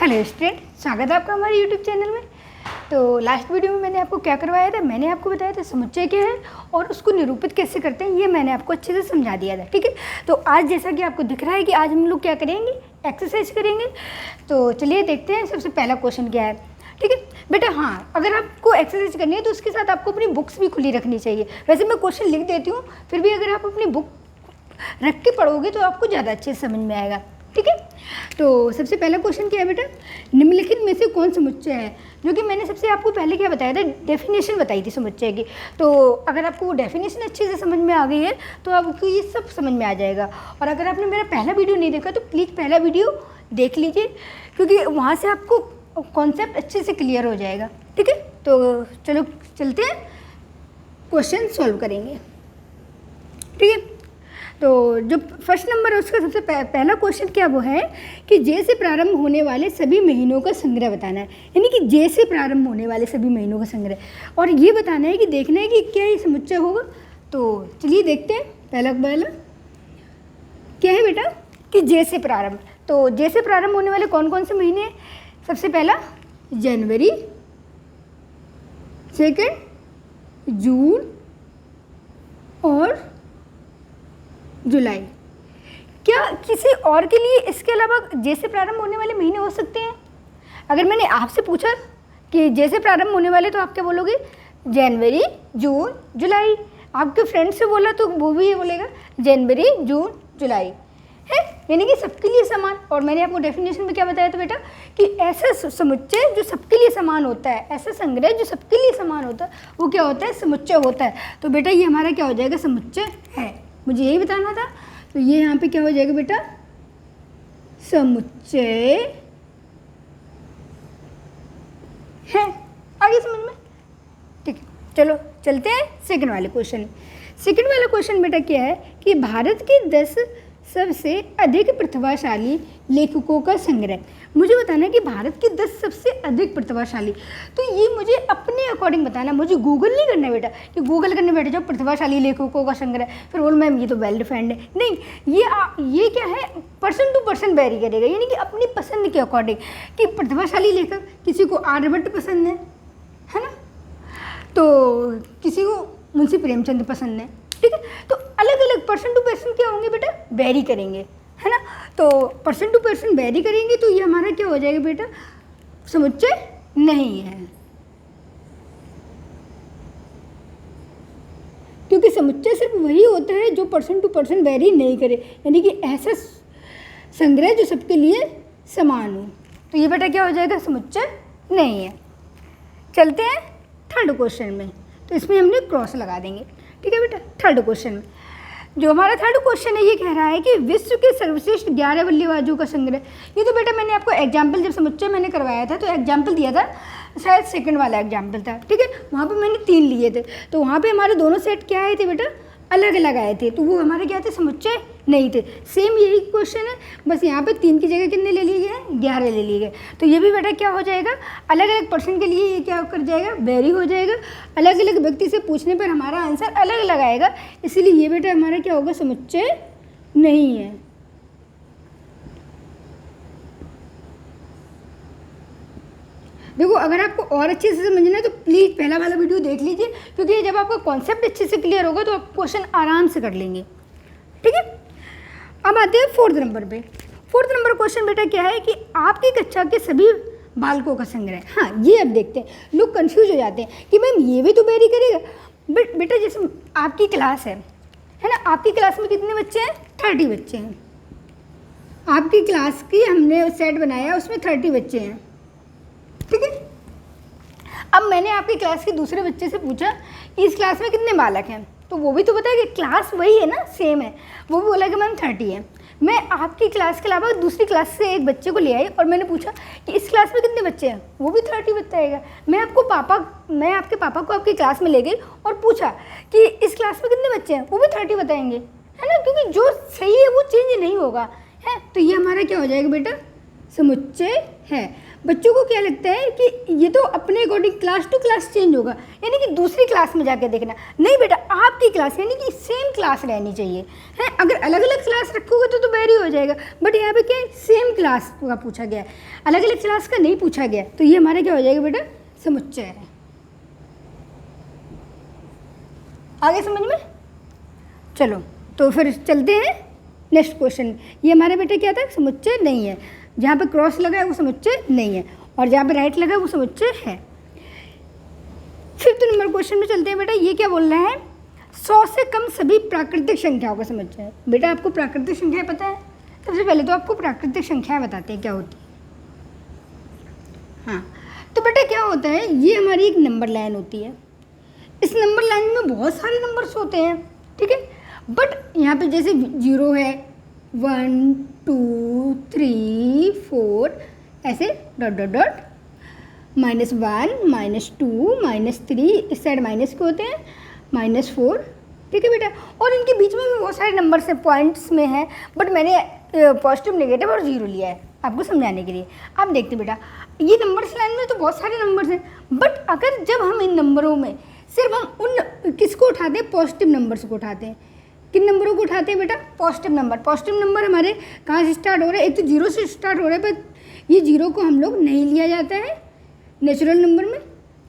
Hello student, स्वागत है आपका हमारे यूट्यूब चैनल में। तो लास्ट वीडियो में मैंने आपको क्या करवाया था, मैंने आपको बताया था समुच्चय क्या है और उसको निरूपित कैसे करते हैं, ये मैंने आपको अच्छे से समझा दिया था। ठीक है, तो आज जैसा कि आपको दिख रहा है कि आज हम लोग क्या करेंगे, एक्सरसाइज करेंगे। तो चलिए देखते हैं सबसे पहला क्वेश्चन क्या है। ठीक है बेटा, हाँ, अगर आपको एक्सरसाइज करनी है तो उसके साथ आपको अपनी बुक्स भी खुली रखनी चाहिए। वैसे मैं क्वेश्चन लिख देती हूँ, फिर भी अगर आप अपनी बुक रख के पढ़ोगे तो आपको ज़्यादा अच्छे से समझ में आएगा। ठीक है, तो सबसे पहला क्वेश्चन क्या है बेटा, निम्नलिखित में से कौन समुच्चय है, जो कि मैंने सबसे आपको पहले क्या बताया था, डेफिनेशन बताई थी समुच्चय की। तो अगर आपको वो डेफिनेशन अच्छे से समझ में आ गई है तो आपको ये सब समझ में आ जाएगा। और अगर आपने मेरा पहला वीडियो नहीं देखा तो प्लीज़ पहला वीडियो देख लीजिए, क्योंकि वहाँ से आपको कॉन्सेप्ट अच्छे से क्लियर हो जाएगा। ठीक है, तो चलो चलते हैं, क्वेश्चन सॉल्व करेंगे। ठीक है, तो जो फर्स्ट नंबर है उसका सबसे पहला क्वेश्चन क्या वो है कि जे से प्रारंभ होने वाले सभी महीनों का संग्रह बताना है। यानी कि जे से प्रारंभ होने वाले सभी महीनों का संग्रह, और ये बताना है कि देखना है कि क्या ये समुच्चय होगा। तो चलिए देखते हैं, पहला क्या है बेटा कि जे से प्रारंभ। तो जे से प्रारंभ होने वाले कौन कौन से महीने हैं, सबसे पहला जनवरी, सेकेंड जून और जुलाई। क्या किसी और के लिए इसके अलावा जे से प्रारंभ होने वाले महीने हो सकते हैं? अगर मैंने आपसे पूछा कि जे से प्रारंभ होने वाले तो आप क्या बोलोगे, जनवरी, जून, जुलाई। आपके फ्रेंड से बोला तो वो भी ये बोलेगा जनवरी, जून, जुलाई है, यानी कि सबके लिए समान। और मैंने आपको डेफिनेशन में क्या बताया था बेटा कि ऐसा समुच्चय जो सबके लिए समान होता है, ऐसा संग्रह जो सबके लिए समान होता है, वो क्या होता है, समुच्चय होता है। तो बेटा ये हमारा क्या हो जाएगा, समुच्चय है, मुझे यही बताना था। तो ये यहाँ पे क्या हो जाएगा बेटा, समुच्चय है। आगे समझ में? ठीक है, चलो चलते हैं सेकंड वाले क्वेश्चन। सेकंड वाला क्वेश्चन बेटा क्या है कि भारत के 10 सबसे अधिक प्रतिभाशाली लेखकों का संग्रह। मुझे बताना है कि भारत के 10 सबसे अधिक प्रतिभाशाली। तो ये मुझे अपने अकॉर्डिंग बताना, मुझे गूगल नहीं करना बेटा कि गूगल करने बैठे जाओ प्रतिभाशाली लेखकों का संग्रह, फिर बोल मैम ये तो वेल डिफाइंड है। नहीं, ये क्या है, पर्सन टू पर्सन वेरी करेगा, यानी कि अपनी पसंद के अकॉर्डिंग। कि प्रतिभाशाली लेखक, किसी को आर्यभट्ट पसंद है ना, तो किसी को मुंशी प्रेमचंद पसंद है। ठीक है, तो अलग अलग पर्सन टू पर्सन क्या होंगे बेटा, वेरी करेंगे, है ना। तो पर्सन टू पर्सन वेरी करेंगे तो ये हमारा क्या हो जाएगा बेटा, समुच्चय नहीं है, क्योंकि समुच्चय सिर्फ वही होता है जो पर्सन टू पर्सन वेरी नहीं करे, यानी कि ऐसा संग्रह जो सबके लिए समान हो। तो ये बेटा क्या हो जाएगा, समुच्चय नहीं है। चलते हैं थर्ड क्वेश्चन में, तो इसमें हमने क्रॉस लगा देंगे। ठीक है बेटा, थर्ड क्वेश्चन में जो हमारा थर्ड क्वेश्चन है ये कह रहा है कि विश्व के सर्वश्रेष्ठ 11 बल्लेबाजों का संग्रह। ये तो बेटा मैंने आपको एग्जाम्पल, जब समुच्चय मैंने करवाया था तो एग्जाम्पल दिया था, शायद सेकंड वाला एग्जाम्पल था। ठीक है, वहाँ पे मैंने 3 लिए थे, तो वहाँ पे हमारे दोनों सेट क्या आए थे बेटा, अलग अलग आए थे, तो वो हमारे क्या थे, समुच्चय नहीं थे। सेम यही क्वेश्चन है, बस यहाँ पे 3 की जगह कितने ले लिए गए, 11 ले लिए गए। तो ये भी बेटा क्या हो जाएगा, अलग अलग पर्सन के लिए ये क्या कर जाएगा, वेरी हो जाएगा। अलग अलग व्यक्ति से पूछने पर हमारा आंसर अलग अलग आएगा, इसीलिए ये बेटा हमारा क्या होगा, समुच्चय नहीं है। देखो, अगर आपको और अच्छे से समझना है तो प्लीज़ पहला वाला वीडियो देख लीजिए, क्योंकि जब आपका कॉन्सेप्ट अच्छे से क्लियर होगा तो आप क्वेश्चन आराम से कर लेंगे। ठीक है, अब आते हैं फोर्थ नंबर पे। फोर्थ नंबर क्वेश्चन बेटा क्या है कि आपकी कक्षा के सभी बालकों का संग्रह। हाँ, ये अब देखते हैं, लोग कंफ्यूज हो जाते हैं कि मैम ये भी तो वेरी करेगा। बट बेटा जैसे आपकी क्लास है ना, आपकी क्लास में कितने बच्चे हैं, 30 बच्चे हैं। आपकी क्लास की हमने सेट बनाया, उसमें 30 बच्चे हैं। ठीक है, अब मैंने आपकी क्लास के दूसरे बच्चे से पूछा कि इस क्लास में कितने बालक हैं, तो वो भी तो बताया कि क्लास वही है ना, सेम है, वो भी बोला कि मैम 30 है। मैं आपकी क्लास के अलावा दूसरी क्लास से एक बच्चे को ले आई और मैंने पूछा कि इस क्लास में कितने बच्चे हैं, वो भी 30 बताएगा। मैं आपके पापा को आपकी क्लास में ले गई और पूछा कि इस क्लास में कितने बच्चे हैं, वो भी 30 बताएंगे, है ना, क्योंकि जो सही है वो चेंज नहीं होगा, है। तो ये हमारा क्या हो जाएगा बेटा, समुच्चय है। बच्चों को क्या लगता है कि ये तो अपने according class to class change होगा, यानी कि दूसरी क्लास में जाके देखना। नहीं बेटा, आपकी क्लास यानी कि सेम क्लास रहनी चाहिए, है। अगर अलग अलग क्लास रखोगे तो वेरी हो जाएगा। बट यहाँ पे क्या है, सेम क्लास का पूछा गया है, अलग अलग क्लास का नहीं पूछा गया, तो ये हमारा क्या हो जाएगा बेटा, समुच्चय है। आगे समझ में? चलो तो फिर चलते हैं नेक्स्ट क्वेश्चन। ये हमारे बेटा क्या था, समुच्चय नहीं है। जहाँ पे क्रॉस लगा है वो समुच्चय नहीं है, और जहाँ पे राइट लगा है वो समुच्चय है। 5th नंबर क्वेश्चन में चलते हैं बेटा। ये क्या बोल रहा है, 100 से कम सभी प्राकृतिक संख्याओं का समुच्चय है। बेटा आपको प्राकृतिक संख्या पता है? सबसे पहले तो आपको प्राकृतिक संख्याएं बताते हैं क्या होती है। हाँ, तो बेटा क्या होता है, ये हमारी एक नंबर लाइन होती है। इस नंबर लाइन में बहुत सारे नंबर्स होते हैं, ठीक है। बट यहाँ पे जैसे 0 है, 1 2 3 4 ऐसे डॉट डॉट डॉट, -1 -2 -3, इस साइड माइनस के होते हैं, -4, ठीक है बेटा। और इनके बीच में भी बहुत सारे नंबर्स हैं, पॉइंट्स में है, बट मैंने पॉजिटिव, नेगेटिव और 0 लिया है आपको समझाने के लिए। आप देखते बेटा, ये नंबर्स लाइन में तो बहुत सारे नंबर्स हैं, बट अगर जब हम इन नंबरों में सिर्फ हम उन किसको उठाते हैं, पॉजिटिव नंबर्स को उठाते हैं। किन नंबरों को उठाते हैं बेटा, पॉजिटिव नंबर। पॉजिटिव नंबर हमारे कहाँ से स्टार्ट हो रहे हैं, एक तो 0 से स्टार्ट हो रहा है, पर ये 0 को हम लोग नहीं लिया जाता है नेचुरल नंबर में,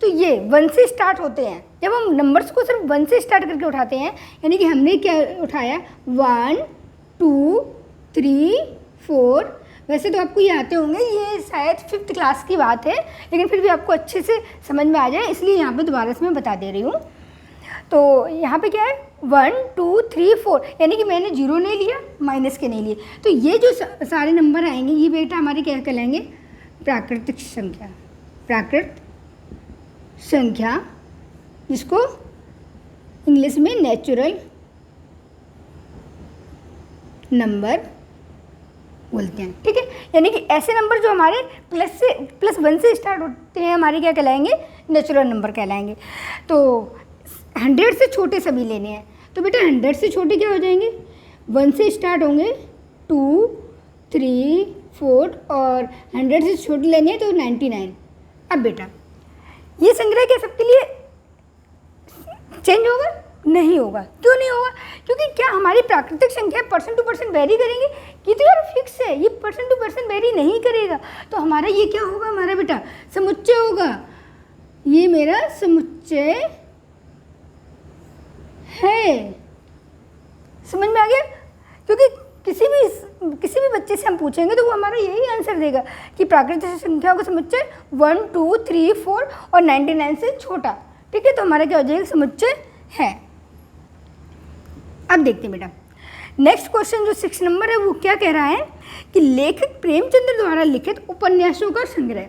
तो ये 1 से स्टार्ट होते हैं। जब हम नंबर्स को सिर्फ 1 से स्टार्ट करके उठाते हैं, यानी कि हमने क्या उठाया, 1 2 3 4। वैसे तो आपको ये आते होंगे, ये शायद 5th क्लास की बात है, लेकिन फिर भी आपको अच्छे से समझ में आ जाए इसलिए यहाँ पे दोबारा से मैं बता दे रही हूँ। तो यहाँ पे क्या है, 1 2 3 4, यानी कि मैंने 0 नहीं लिया, माइनस के नहीं लिए, तो ये जो सारे नंबर आएंगे ये बेटा हमारे क्या कहलाएंगे, प्राकृतिक संख्या। प्राकृत संख्या, जिसको इंग्लिश में नेचुरल नंबर बोलते हैं, ठीक है। यानी कि ऐसे नंबर जो हमारे +1 से स्टार्ट होते हैं हमारे क्या कहलाएंगे, नेचुरल नंबर कहलाएंगे। तो 100 से छोटे सभी लेने हैं, तो बेटा 100 से छोटे क्या हो जाएंगे, 1 से स्टार्ट होंगे, 2 3 4, और 100 से छोटे लेने हैं तो 99। अब बेटा ये संग्रह क्या सबके लिए चेंज होगा? नहीं होगा। क्यों नहीं होगा? क्योंकि क्या हमारी प्राकृतिक संख्या % टू % वेरी करेंगे? ये तो यार फिक्स है, ये % टू % वेरी नहीं करेगा। तो हमारा ये क्या होगा, हमारा बेटा समुच्चय होगा। ये मेरा समुच्चय है। समझ में आ गया? क्योंकि किसी भी बच्चे से हम पूछेंगे तो वो हमारा यही आंसर देगा कि प्राकृतिक संख्याओं का समुच्चय 1 2 3 4 और 99 से छोटा, ठीक है। तो हमारा क्या हो जाएगा, समुच्चय है। अब देखते हैं बेटा नेक्स्ट क्वेश्चन जो 6 नंबर है, वो क्या कह रहा है कि लेखक प्रेमचंद्र द्वारा लिखित उपन्यासों का संग्रह।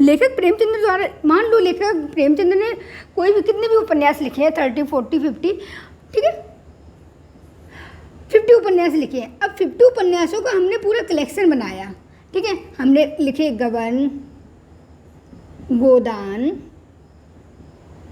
लेखक प्रेमचंद्र द्वारा, मान लो लेखक प्रेमचंद्र ने कोई भी कितने भी उपन्यास लिखे हैं, 30 40 50, ठीक है, 50 उपन्यास लिखे हैं। अब 50 उपन्यासों का हमने पूरा कलेक्शन बनाया, ठीक है। हमने लिखे गबन, गोदान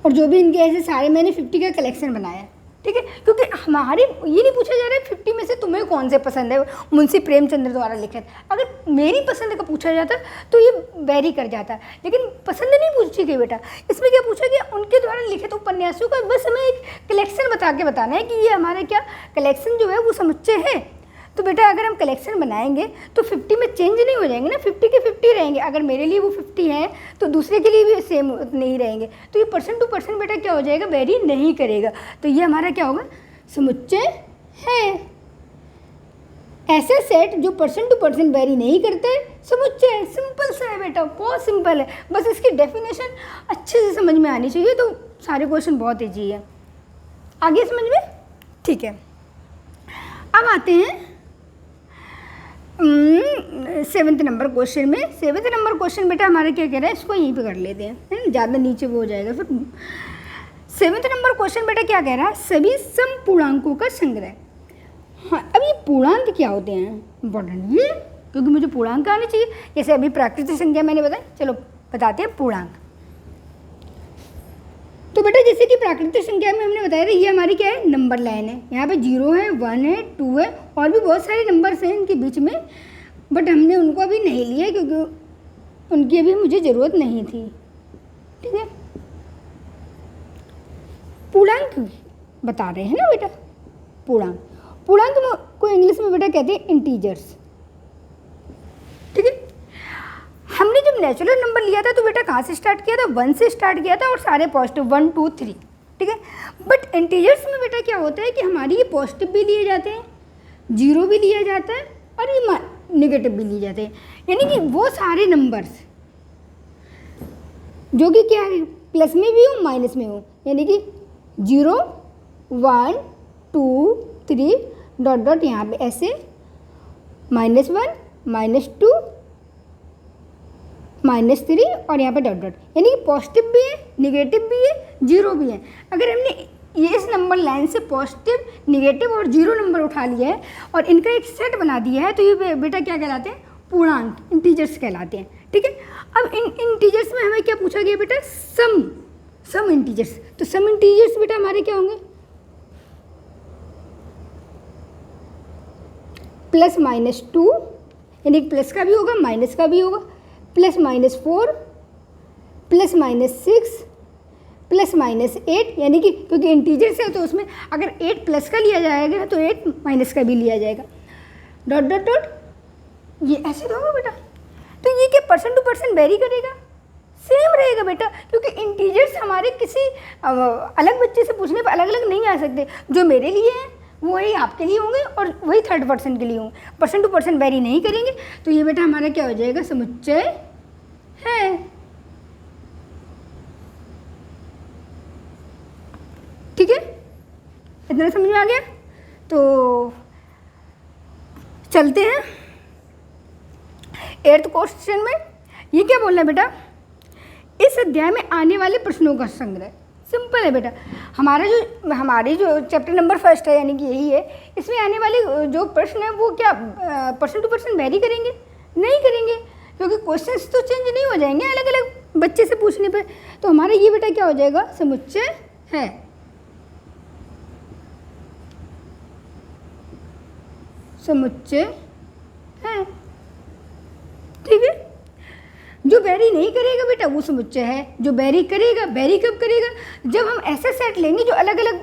और जो भी इनके ऐसे सारे, मैंने 50 का कलेक्शन बनाया, ठीक है। क्योंकि हमारी ये नहीं पूछा जा रहा है 50 में से तुम्हें कौन से पसंद है, मुंशी प्रेमचंद्र द्वारा लिखित। अगर मेरी पसंद का पूछा जाता तो ये वेरी कर जाता, लेकिन पसंद नहीं पूछी गई बेटा। इसमें क्या पूछा गया, उनके द्वारा लिखित उपन्यासों का बस हमें एक कलेक्शन बता के बताना है कि ये हमारा क्या कलेक्शन जो है वो समुच्चय है। तो बेटा अगर हम कलेक्शन बनाएंगे तो 50 में चेंज नहीं हो जाएंगे ना, 50 के 50 रहेंगे। अगर मेरे लिए वो 50 है तो दूसरे के लिए भी सेम उतने ही रहेंगे, तो ये % टू % बेटा क्या हो जाएगा, वेरी नहीं करेगा। तो ये हमारा क्या होगा, समुच्चय है। ऐसा सेट जो % टू % वेरी नहीं करता है, समुच्चय है। सिंपल सा है बेटा, बहुत सिंपल है, बस इसकी डेफिनेशन अच्छे से समझ में आनी चाहिए, तो सारे क्वेश्चन बहुत ईजी है। आगे समझ में, ठीक है। अब आते हैं 7th नंबर क्वेश्चन में। 7th नंबर क्वेश्चन बेटा हमारा क्या कह रहा है, इसको यहीं पे कर लेते हैं, है ना, ज़्यादा नीचे वो हो जाएगा फिर। 7th नंबर क्वेश्चन बेटा क्या कह रहा है, सभी समपूर्णांकों का संग्रह। हाँ, अब ये पूर्णांक क्या होते हैं, इम्पोर्टेंट ये, क्योंकि मुझे पूर्णांक आने चाहिए। जैसे अभी प्राकृतिक संख्या मैंने बताई, चलो बताते हैं पूर्णांक। तो बेटा जैसे कि प्राकृतिक संख्या में हमने बताया था, ये हमारी क्या है, नंबर लाइन है। यहाँ पे 0 है, 1 है, 2 है, और भी बहुत सारे नंबर्स हैं इनके बीच में, बट हमने उनको अभी नहीं लिया क्योंकि उनकी अभी मुझे ज़रूरत नहीं थी, ठीक है। पूर्णांक बता रहे हैं ना बेटा, पूर्णांक पूर्णांक को इंग्लिश में बेटा कहते हैं इंटीजर्स, ठीक है। हमने जब नेचुरल नंबर लिया था तो बेटा कहाँ से स्टार्ट किया था, 1 से स्टार्ट किया था और सारे पॉजिटिव 1 2 3, ठीक है। बट इंटीजर्स में बेटा क्या होता है कि हमारी ये पॉजिटिव भी लिए जाते हैं, 0 भी लिया जाता है और ये नेगेटिव भी लिए जाते हैं, यानी कि वो सारे नंबर्स जो कि क्या है प्लस में भी हो माइनस में हो, यानी कि 0 1 2 3 डॉट डॉट यहाँ पे ऐसे -1 -2 -3 और यहाँ पे डॉट डॉट, यानी कि पॉजिटिव भी है नेगेटिव भी है 0 भी है। अगर हमने ये इस नंबर लाइन से पॉजिटिव नेगेटिव और 0 नंबर उठा लिया है और इनका एक सेट बना दिया है तो ये बेटा क्या कहलाते हैं, पूर्णांक इंटीजर्स कहलाते हैं, ठीक है। अब इन इंटीजर्स में हमें क्या पूछा गया बेटा, सम इंटीजर्स। तो सम इंटीजर्स बेटा हमारे क्या होंगे, +-2, यानी प्लस का भी होगा माइनस का भी होगा, +-4, +-6, +-8, यानी कि क्योंकि इंटीजर्स है तो उसमें अगर 8 प्लस का लिया जाएगा तो 8 माइनस का भी लिया जाएगा, डॉट डॉट डॉट, ये ऐसे होगा बेटा। तो ये क्या परसेंट टू परसेंट वेरी करेगा, सेम रहेगा बेटा, क्योंकि इंटीजर्स हमारे किसी अलग बच्चे से पूछने पर अलग अलग नहीं आ सकते, जो मेरे लिए हैं वही आपके लिए होंगे और वही थर्ड पर्सन के लिए होंगे, परसेंट टू परसेंट वेरी नहीं करेंगे। तो ये बेटा हमारा क्या हो जाएगा, समुच्चय है, ठीक है। इतना समझ में आ गया। तो चलते हैं 8th क्वेश्चन में। ये क्या बोल रहा है बेटा, इस अध्याय में आने वाले प्रश्नों का संग्रह। सिंपल है बेटा, हमारी जो चैप्टर नंबर 1 है यानी कि यही है, इसमें आने वाले जो प्रश्न है वो क्या परसेंट टू परसेंट वेरी करेंगे, नहीं करेंगे, क्योंकि क्वेश्चंस तो चेंज नहीं हो जाएंगे अलग अलग बच्चे से पूछने पर। तो हमारा ये बेटा क्या हो जाएगा, समुच्चय है, समुच्चय है, ठीक है। जो वेरी नहीं करेगा बेटा वो समुच्चय है, जो वेरी करेगा, वेरी कब करेगा, जब हम ऐसा सेट लेंगे जो अलग अलग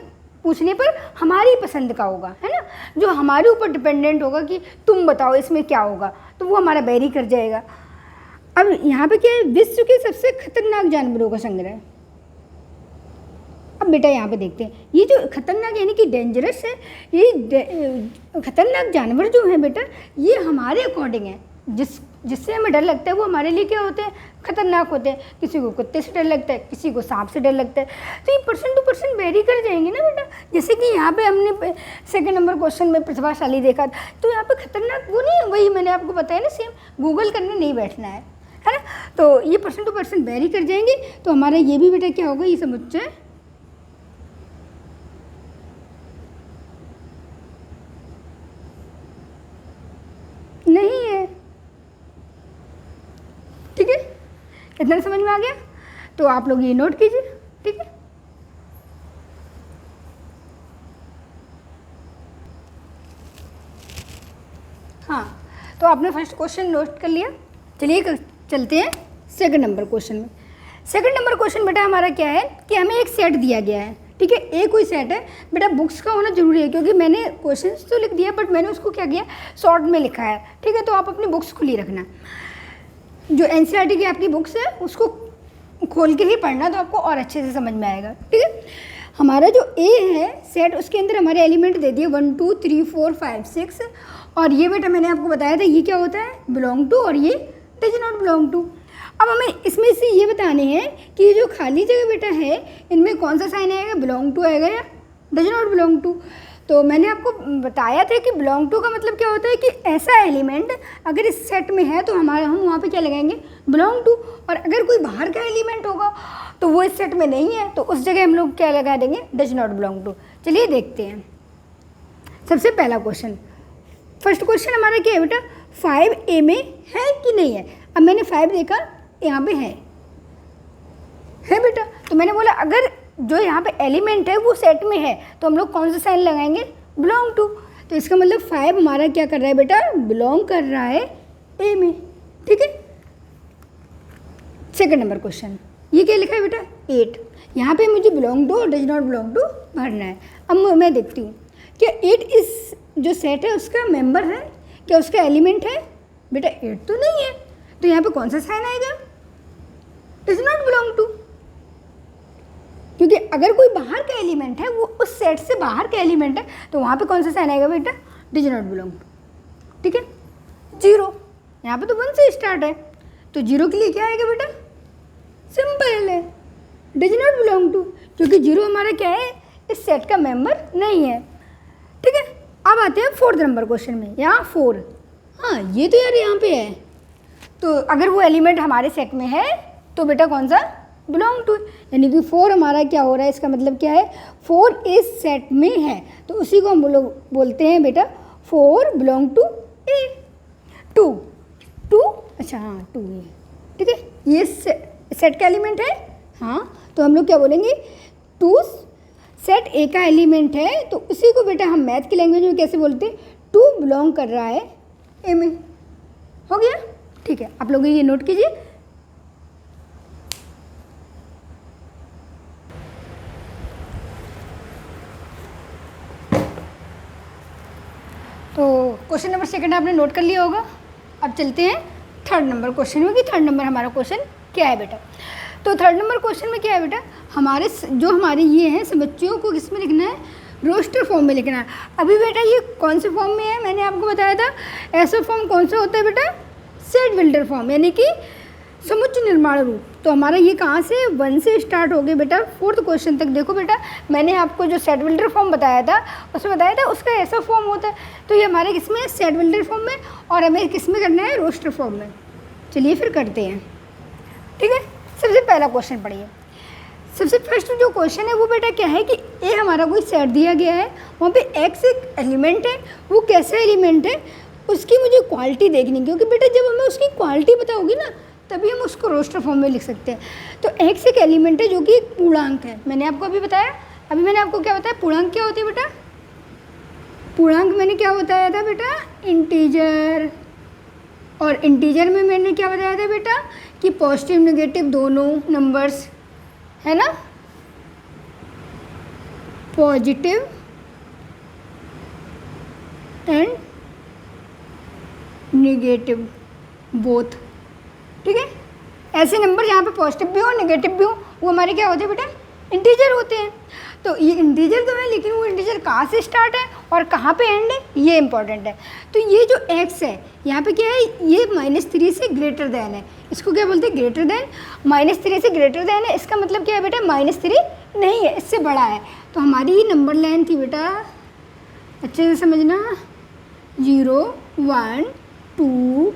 पूछने पर हमारी पसंद का होगा, है ना, जो हमारे ऊपर डिपेंडेंट होगा कि तुम बताओ इसमें क्या होगा, तो वो हमारा वेरी कर जाएगा। अब यहाँ पे क्या है, विश्व के सबसे खतरनाक जानवरों का संग्रह। अब बेटा यहाँ पे देखते हैं, ये जो खतरनाक यानी कि डेंजरस है, ये खतरनाक जानवर जो हैं बेटा ये हमारे अकॉर्डिंग है, जिससे हमें डर लगता है वो हमारे लिए क्या होते हैं, खतरनाक होते हैं। किसी को कुत्ते से डर लगता है, किसी को सांप से डर लगता है, तो ये परसेंट टू परसेंट वेरी कर जाएंगे ना बेटा। जैसे कि यहाँ पे हमने 2nd नंबर क्वेश्चन में प्रतिभाशाली देखा था, तो यहाँ पे खतरनाक वो नहीं है, वही मैंने आपको बताया ना, सेम गूगल करने नहीं बैठना है ना। तो ये परसेंट टू परसेंट वेरी कर जाएंगे, तो हमारा ये भी बेटा क्या होगा, ये समुच्चय नहीं है, ठीक है। इतना समझ में आ गया। तो आप लोग ये नोट कीजिए, ठीक है। हाँ, तो आपने फर्स्ट क्वेश्चन नोट कर लिया। चलिए चलते हैं 2nd नंबर क्वेश्चन में। 2nd नंबर क्वेश्चन बेटा हमारा क्या है कि हमें एक सेट दिया गया है, ठीक है। एक कोई सेट है बेटा, बुक्स का होना जरूरी है, क्योंकि मैंने क्वेश्चंस तो लिख दिया बट मैंने उसको क्या किया, शॉर्ट में लिखा है, ठीक है। तो आप अपनी बुक्स खुली रखना, जो NCERT की आपकी बुक्स है उसको खोल के ही पढ़ना, तो आपको और अच्छे से समझ में आएगा, ठीक है। हमारा जो A है सेट, उसके अंदर हमारे एलिमेंट दे दिए 1 2 3 4 5 6, और ये बेटा मैंने आपको बताया था ये क्या होता है, बिलोंग टू, और ये डज नॉट बिलोंग टू। अब हमें इसमें से ये बताने हैं कि ये जो खाली जगह बेटा है इनमें कौन सा साइन आएगा, बिलोंग टू आएगा या डज नॉट बिलोंग टू। तो मैंने आपको बताया था कि बिलोंग टू का मतलब क्या होता है कि ऐसा एलिमेंट अगर इस सेट में है तो हम वहाँ पे क्या लगाएंगे, बिलोंग टू, और अगर कोई बाहर का एलिमेंट होगा तो वो इस सेट में नहीं है तो उस जगह हम लोग क्या लगा देंगे, डज नॉट बिलोंग टू। चलिए देखते हैं। सबसे पहला क्वेश्चन, फर्स्ट क्वेश्चन हमारा क्या है बेटा, 5A में है कि नहीं है। अब मैंने 5 देखा, यहाँ पे है बेटा, तो मैंने बोला अगर जो यहाँ पे एलिमेंट है वो सेट में है तो हम लोग कौन सा साइन लगाएंगे, बिलोंग टू। तो इसका मतलब 5 हमारा क्या कर रहा है बेटा, बिलोंग कर रहा है A में, ठीक है। 2nd नंबर क्वेश्चन, ये क्या लिखा है बेटा, 8। यहाँ पे मुझे बिलोंग टू और डज नॉट बिलोंग टू भरना है। अब मैं देखती हूँ क्या 8 इस जो सेट है उसका मेंबर है क्या, उसका एलिमेंट है बेटा 8 तो नहीं है, तो यहाँ पे कौन सा साइन आएगा, डज नॉट बिलोंग टू। क्योंकि अगर कोई बाहर का एलिमेंट है, वो उस सेट से बाहर का एलिमेंट है, तो वहाँ पे कौन सा साइन आएगा बेटा, डज नॉट बिलोंग टू। ठीक है, 0 यहाँ पे तो 1 से स्टार्ट है, तो 0 के लिए क्या आएगा बेटा, सिंपल है, डज नॉट बिलोंग टू, क्योंकि 0 हमारा क्या है, इस सेट का मेंबर नहीं है। ठीक है, अब आते हैं 4th नंबर क्वेश्चन में। यहाँ 4, हाँ ये तो यार यहाँ पे है, तो अगर वो एलिमेंट हमारे सेट में है तो बेटा कौन सा, बिलोंग टू, यानी कि 4 हमारा क्या हो रहा है, इसका मतलब क्या है, 4 इस सेट में है, तो उसी को हम लोग बोलते हैं बेटा 4 बिलोंग टू ए। 2 अच्छा हाँ 2 है, ठीक है, ये सेट का एलिमेंट है, हाँ, तो हम लोग क्या बोलेंगे, 2 सेट ए का एलिमेंट है, तो उसी को बेटा हम मैथ की लैंग्वेज में कैसे बोलते हैं, 2 बिलोंग कर रहा है ए में। हो गया, ठीक है, आप लोग ये नोट कीजिए। तो क्वेश्चन नंबर 2 आपने नोट कर लिया होगा। अब चलते हैं 3rd नंबर क्वेश्चन में कि 3rd नंबर हमारा क्वेश्चन क्या है बेटा। तो 3rd नंबर क्वेश्चन में क्या है बेटा, हमारे ये हैं समुच्चयों को किस में लिखना है, रोस्टर फॉर्म में लिखना है। अभी बेटा ये कौन से फॉर्म में है, मैंने आपको बताया था, ऐसा फॉर्म कौन सा होता है बेटा, सेट बिल्डर फॉर्म, यानी कि समुच्चय निर्माण रूप। तो हमारा ये कहाँ से 1 से स्टार्ट हो गया बेटा 4th क्वेश्चन तक। देखो बेटा, मैंने आपको जो सेट बिल्डर फॉर्म बताया था उसमें बताया था उसका ऐसा फॉर्म होता है, तो ये हमारे किस में है, सेट बिल्डर फॉर्म में, और हमें किस में करना है, रोस्टर फॉर्म में। चलिए फिर करते हैं। ठीक है, सबसे पहला क्वेश्चन पढ़िए। सबसे फर्स्ट जो क्वेश्चन है वो बेटा क्या है कि ए हमारा कोई सेट दिया गया है, वहाँ पे एक्स एक एलिमेंट है, वो कैसा एलिमेंट है उसकी मुझे क्वालिटी देखनी, क्योंकि बेटा जब हमें उसकी क्वालिटी बताओगी ना तभी हम उसको रोस्टर फॉर्म में लिख सकते हैं। तो एक्स एक एलिमेंट है जो कि एक पूर्णांक है, मैंने आपको अभी बताया, अभी मैंने आपको क्या बताया, पूर्णांक क्या होती है बेटा, पूर्णांक मैंने क्या बताया था बेटा, इंटीजर, और इंटीजर में मैंने क्या बताया था बेटा कि पॉजिटिव नेगेटिव दोनों नंबर्स है ना, पॉजिटिव एंड नेगेटिव बोथ। ठीक है, ऐसे नंबर जहाँ पे पॉजिटिव भी हो नेगेटिव भी हो वो हमारे क्या होते हैं बेटा, इंटीजर होते हैं। तो ये इंटीजर तो है, लेकिन वो इंटीजर कहाँ से स्टार्ट है और कहाँ पे एंड है, ये इंपॉर्टेंट है। तो ये जो x है यहाँ पे क्या है, ये -3 से ग्रेटर देन है, इसको क्या बोलते हैं, ग्रेटर देन, -3 से ग्रेटर देन है, इसका मतलब क्या है बेटा, -3 नहीं है, इससे बड़ा है। तो हमारी ये नंबर लाइन थी बेटा, अच्छे से समझना, 0 1 2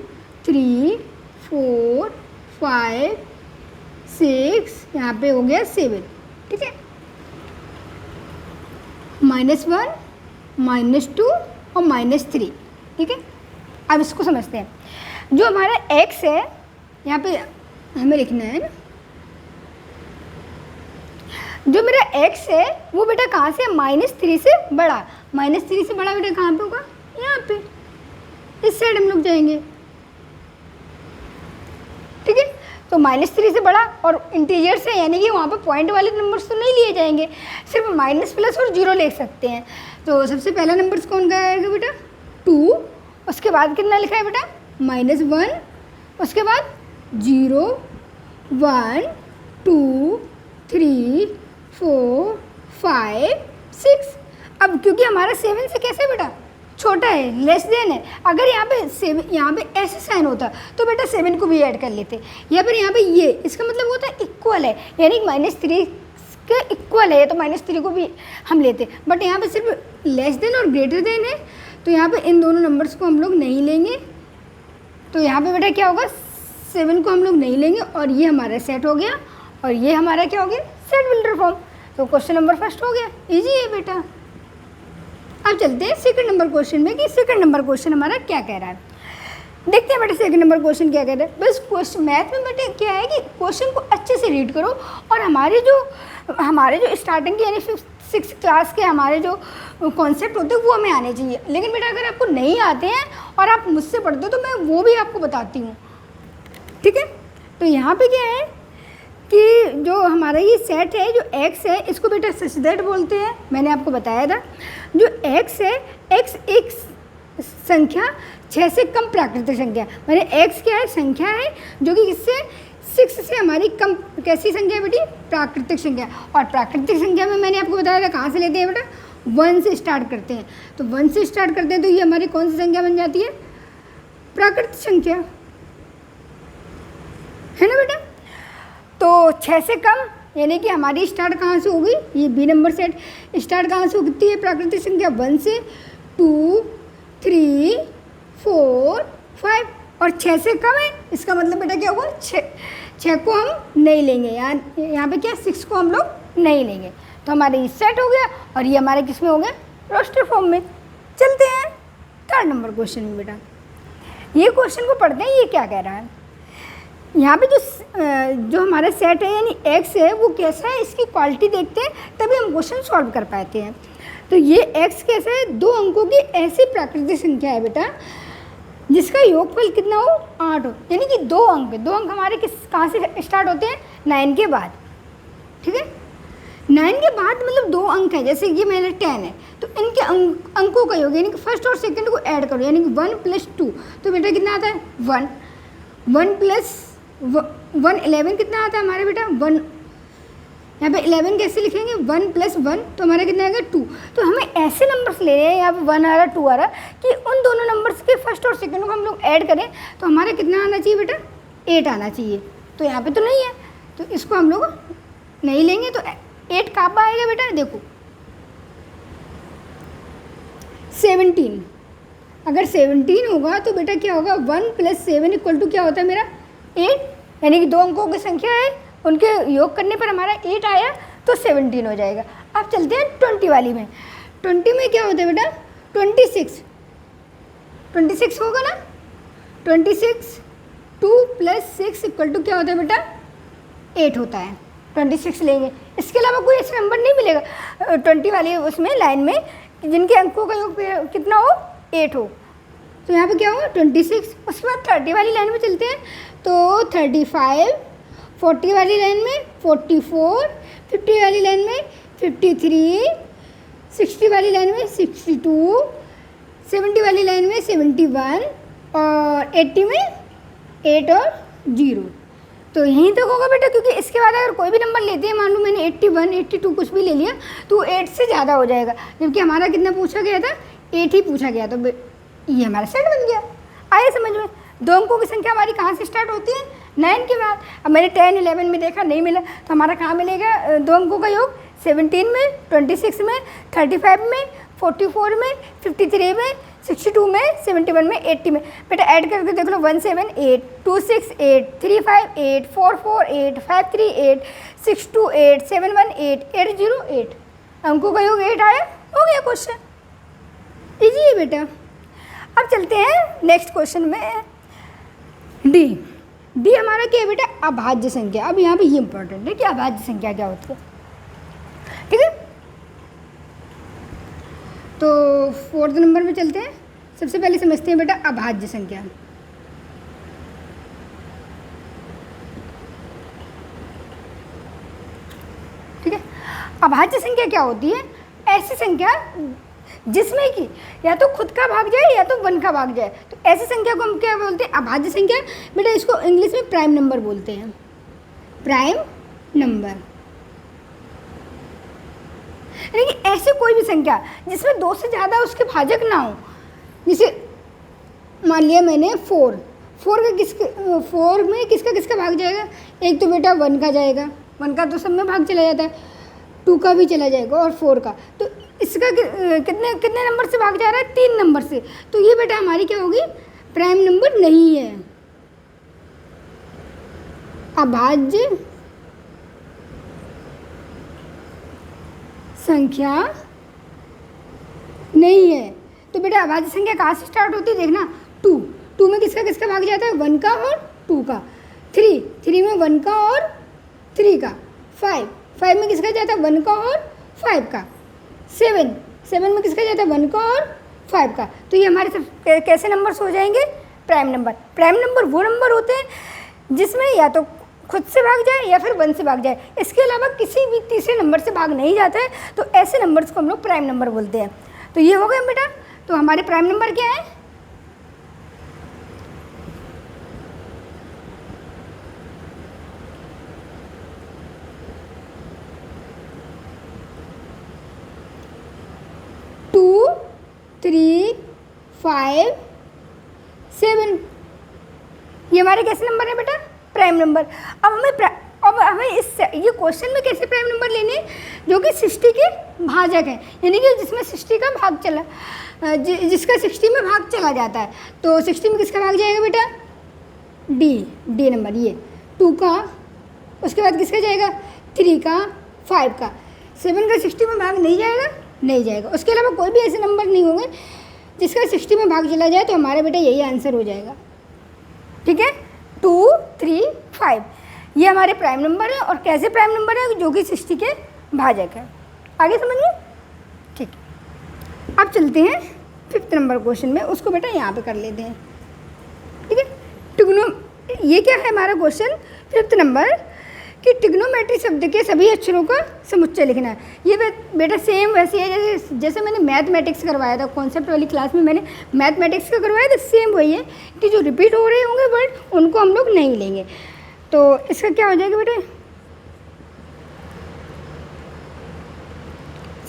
3 4 5 6, यहाँ पे हो गया 7। ठीक है, -1 -2 और -3। ठीक है, अब इसको समझते हैं। जो हमारा x है यहाँ पे हमें लिखना है ना, जो मेरा x है वो बेटा कहाँ से, -3 से बड़ा, -3 से बड़ा बेटा कहाँ पे होगा, यहाँ पे, इस साइड हम लोग जाएंगे। ठीक है, तो -3 से बड़ा और इंटीजर से, यानी कि वहाँ पे पॉइंट वाले नंबर्स तो नहीं लिए जाएंगे, सिर्फ माइनस प्लस और 0 ले सकते हैं। तो सबसे पहला नंबर्स कौन का आएगा बेटा, 2, उसके बाद कितना लिखा है बेटा, -1, उसके बाद 0 1 2 3 4 5 6। अब क्योंकि हमारा 7 से कैसे बेटा छोटा है, लेस देन है, अगर यहाँ पे ऐसे साइन होता तो बेटा 7 को भी ऐड कर लेते, या फिर यहाँ पे ये, इसका मतलब होता है इक्वल है, यानी -3 के इक्वल है, तो -3 को भी हम लेते, बट यहाँ पे सिर्फ लेस देन और ग्रेटर देन है, तो यहाँ पे इन दोनों नंबर्स को हम लोग नहीं लेंगे। तो यहाँ पे बेटा क्या होगा, 7 को हम लोग नहीं लेंगे, और ये हमारा सेट हो गया, और ये हमारा क्या हो गया, सेट बिल्डर फॉर्म। तो क्वेश्चन नंबर फर्स्ट हो गया, ईजी है बेटा। अब चलते हैं 2nd नंबर क्वेश्चन में कि 2nd नंबर क्वेश्चन हमारा क्या कह रहा है। देखते हैं बेटा 2nd नंबर क्वेश्चन क्या कह रहा है। बस क्वेश्चन मैथ में बेटे क्या है कि क्वेश्चन को अच्छे से रीड करो, और हमारे जो स्टार्टिंग के यानी 6th क्लास के हमारे जो कॉन्सेप्ट होते हैं वो हमें आने चाहिए। लेकिन बेटा अगर आपको नहीं आते हैं और आप मुझसे पढ़ते हो तो मैं वो भी आपको बताती हूँ। ठीक है, तो यहाँ पे क्या है कि जो हमारा ये सेट है, जो x है, इसको बेटा सचदेट बोलते हैं, मैंने आपको बताया था। जो x है, x एक संख्या 6 से कम प्राकृतिक संख्या, मैंने x क्या है, संख्या है जो कि किससे 6 से हमारी कम कैसी संख्या है बेटी, प्राकृतिक संख्या। और प्राकृतिक संख्या में मैंने आपको बताया था कहाँ से लेते हैं बेटा, 1 से स्टार्ट करते हैं। तो 1 से स्टार्ट करते हैं तो ये हमारी कौन सी संख्या बन जाती है, प्राकृतिक संख्या, है ना बेटा। तो 6 से कम यानी कि हमारी स्टार्ट कहाँ से होगी, ये बी नंबर सेट स्टार्ट कहाँ से होती है, प्राकृतिक संख्या 1 से, 2, 3, 4, 5 और 6 से कम है, इसका मतलब बेटा क्या होगा, 6 को हम नहीं लेंगे, यहाँ पे क्या 6 को हम लोग नहीं लेंगे। तो हमारे ये सेट हो गया और ये हमारे किस में हो गया, रोस्टर फॉर्म में। चलते हैं 3rd नंबर क्वेश्चन में बेटा। ये क्वेश्चन को पढ़ते हैं, ये क्या कह रहा है। यहाँ पे जो हमारा सेट है यानी x है वो कैसा है, इसकी क्वालिटी देखते हैं तभी हम क्वेश्चन सॉल्व कर पाते हैं। तो ये x कैसा है, 2 अंकों की ऐसी प्राकृतिक संख्या है बेटा जिसका योगफल कितना हो, 8 हो, यानी कि 2 अंक हमारे कहाँ से स्टार्ट होते हैं, 9 के बाद, ठीक है। 9 के बाद मतलब 2 अंक है, जैसे कि मेरा 10 है तो इनके अंकों का योग यानी कि फर्स्ट और सेकंड को ऐड करो, यानी कि 1 + 2 तो बेटा कितना आता है 1, 1 + 1 11 कितना आता है हमारे बेटा 1, यहाँ पे 11 कैसे लिखेंगे, 1 + 1 तो हमारा कितना आएगा 2। तो हमें ऐसे नंबर्स ले रहे हैं, यहाँ पे 1 आ रहा 2 आ रहा कि उन दोनों नंबर्स के फर्स्ट और सेकंड को हम लोग ऐड करें तो हमारा कितना आना चाहिए बेटा, 8 आना चाहिए। तो यहाँ पे तो नहीं है तो इसको हम लोग नहीं लेंगे। तो 8 कहाँ पर आएगा बेटा, देखो 17, अगर 17 होगा तो बेटा क्या होगा, 1 + 7 = क्या होता है मेरा 8, यानी कि 2 अंकों की संख्या है उनके योग करने पर हमारा 8 आया तो 17 हो जाएगा। अब चलते हैं 20 वाली में। 20 में क्या होता है बेटा, 26 होगा ना, 26 2 + 6 = क्या होता है बेटा 8 होता है, 26 लेंगे। इसके अलावा कोई ऐसा नंबर नहीं मिलेगा 20 वाली उसमें लाइन में जिनके अंकों का योग कितना हो, 8 हो। तो यहाँ पे क्या होगा 26। उसके बाद 30 वाली लाइन में चलते हैं तो 35, 40 वाली लाइन में 44, 50 वाली लाइन में 53, 60 वाली लाइन में 62, 70 वाली लाइन में 71 और 80 में 8 और 0। तो यहीं तक होगा बेटा, क्योंकि इसके बाद अगर कोई भी नंबर लेते हैं, मान लो मैंने 81, 82 कुछ भी ले लिया तो 8 से ज़्यादा हो जाएगा, जबकि हमारा कितना पूछा गया था, 8 ही पूछा गया। तो ये हमारा सेट बन गया। आए समझ में, 2 अंकों की संख्या हमारी कहाँ से स्टार्ट होती है, 9 के बाद। अब मैंने 10, 11 में देखा नहीं मिला तो हमारा कहाँ मिलेगा 2 अंकों का योग, 17 में, 26 में, 35 में, 44 में, 53 में, 62 में, 71 में, 80 में। बेटा ऐड करके देख लो, 178, 26 8, 35 8, 44 8, 53 8, 62 8, 71 8, 80 8। अंकों का योग 8 आया, हो गया क्वेश्चन। इजी है बेटा। अब चलते हैं नेक्स्ट क्वेश्चन में। डी हमारा क्या है बेटा, अभाज्य संख्या। अब यहाँ पे ये इंपॉर्टेंट है कि अभाज्य संख्या क्या होती है, ठीक है। तो 4th नंबर में चलते हैं। सबसे पहले समझते हैं बेटा अभाज्य संख्या। ठीक है, अभाज्य संख्या क्या होती है, ऐसी संख्या जिसमें कि या तो खुद का भाग जाए या तो 1 का भाग जाए, तो ऐसी संख्या को हम क्या बोलते हैं, अभाज्य संख्या। बेटा इसको इंग्लिश में प्राइम नंबर बोलते हैं, प्राइम नंबर। यानी कि ऐसी कोई भी संख्या जिसमें 2 से ज़्यादा उसके भाजक ना हो। जैसे मान लिया मैंने 4 में किसका भाग जाएगा, एक तो बेटा 1 का जाएगा, 1 का तो सब में भाग चला जाता है, 2 का भी चला जाएगा और 4 का। तो इसका कितने नंबर से भाग जा रहा है, 3 नंबर से। तो ये बेटा हमारी क्या होगी, प्राइम नंबर नहीं है, अभाज्य संख्या नहीं है। तो बेटा अभाज्य संख्या कहाँ से स्टार्ट होती है, देखना 2 में किसका भाग जाता है, 1 का और 2 का। 3 में 1 का और 3 का। 5 में किसका जाता है, 1 का और 5 का। 7 में किसका जाता है, 1 का और 5 का। तो ये हमारे सब कैसे नंबर्स हो जाएंगे, प्राइम नंबर। प्राइम नंबर वो नंबर होते हैं जिसमें या तो खुद से भाग जाए या फिर 1 से भाग जाए, इसके अलावा किसी भी तीसरे नंबर से भाग नहीं जाता है, तो ऐसे नंबर्स को हम लोग प्राइम नंबर बोलते हैं। तो ये हो गया बेटा। तो हमारे प्राइम नंबर क्या है? 2, 3, 5, 7। ये हमारे कैसे नंबर है बेटा? Prime number. अब हमें ये क्वेश्चन में कैसे प्राइम नंबर लेने हैं? जो कि 60 के भाजक है, यानी कि जिसमें 60 का भाग चला, जिसका 60 में भाग चला जाता है। तो 60 में किसका भाग जाएगा बेटा? डी नंबर, ये 2 का, उसके बाद किसका जाएगा? 3 का, 5 का। 7 का 60 में भाग नहीं जाएगा, नहीं जाएगा। उसके अलावा कोई भी ऐसे नंबर नहीं होंगे जिसका 60 में भाग चला जाए, तो हमारा बेटा यही आंसर हो जाएगा। ठीक है, 2, 3, 5 ये हमारे प्राइम नंबर है। और कैसे प्राइम नंबर है? जो कि 60 के भाजक है। आगे समझिए। ठीक है, अब चलते हैं 5th नंबर क्वेश्चन में, उसको बेटा यहाँ पे कर लेते हैं। ठीक है, ये क्या है हमारा क्वेश्चन 5th नंबर कि ट्रिग्नोमेट्री शब्द के सभी अक्षरों का समुच्चय लिखना है। ये बेटा सेम वैसे है जैसे मैंने मैथमेटिक्स करवाया था, कॉन्सेप्ट वाली क्लास में मैंने मैथमेटिक्स का करवाया था। सेम वही है कि जो रिपीट हो रहे होंगे वर्ड उनको हम लोग नहीं लेंगे। तो इसका क्या हो जाएगा बेटा?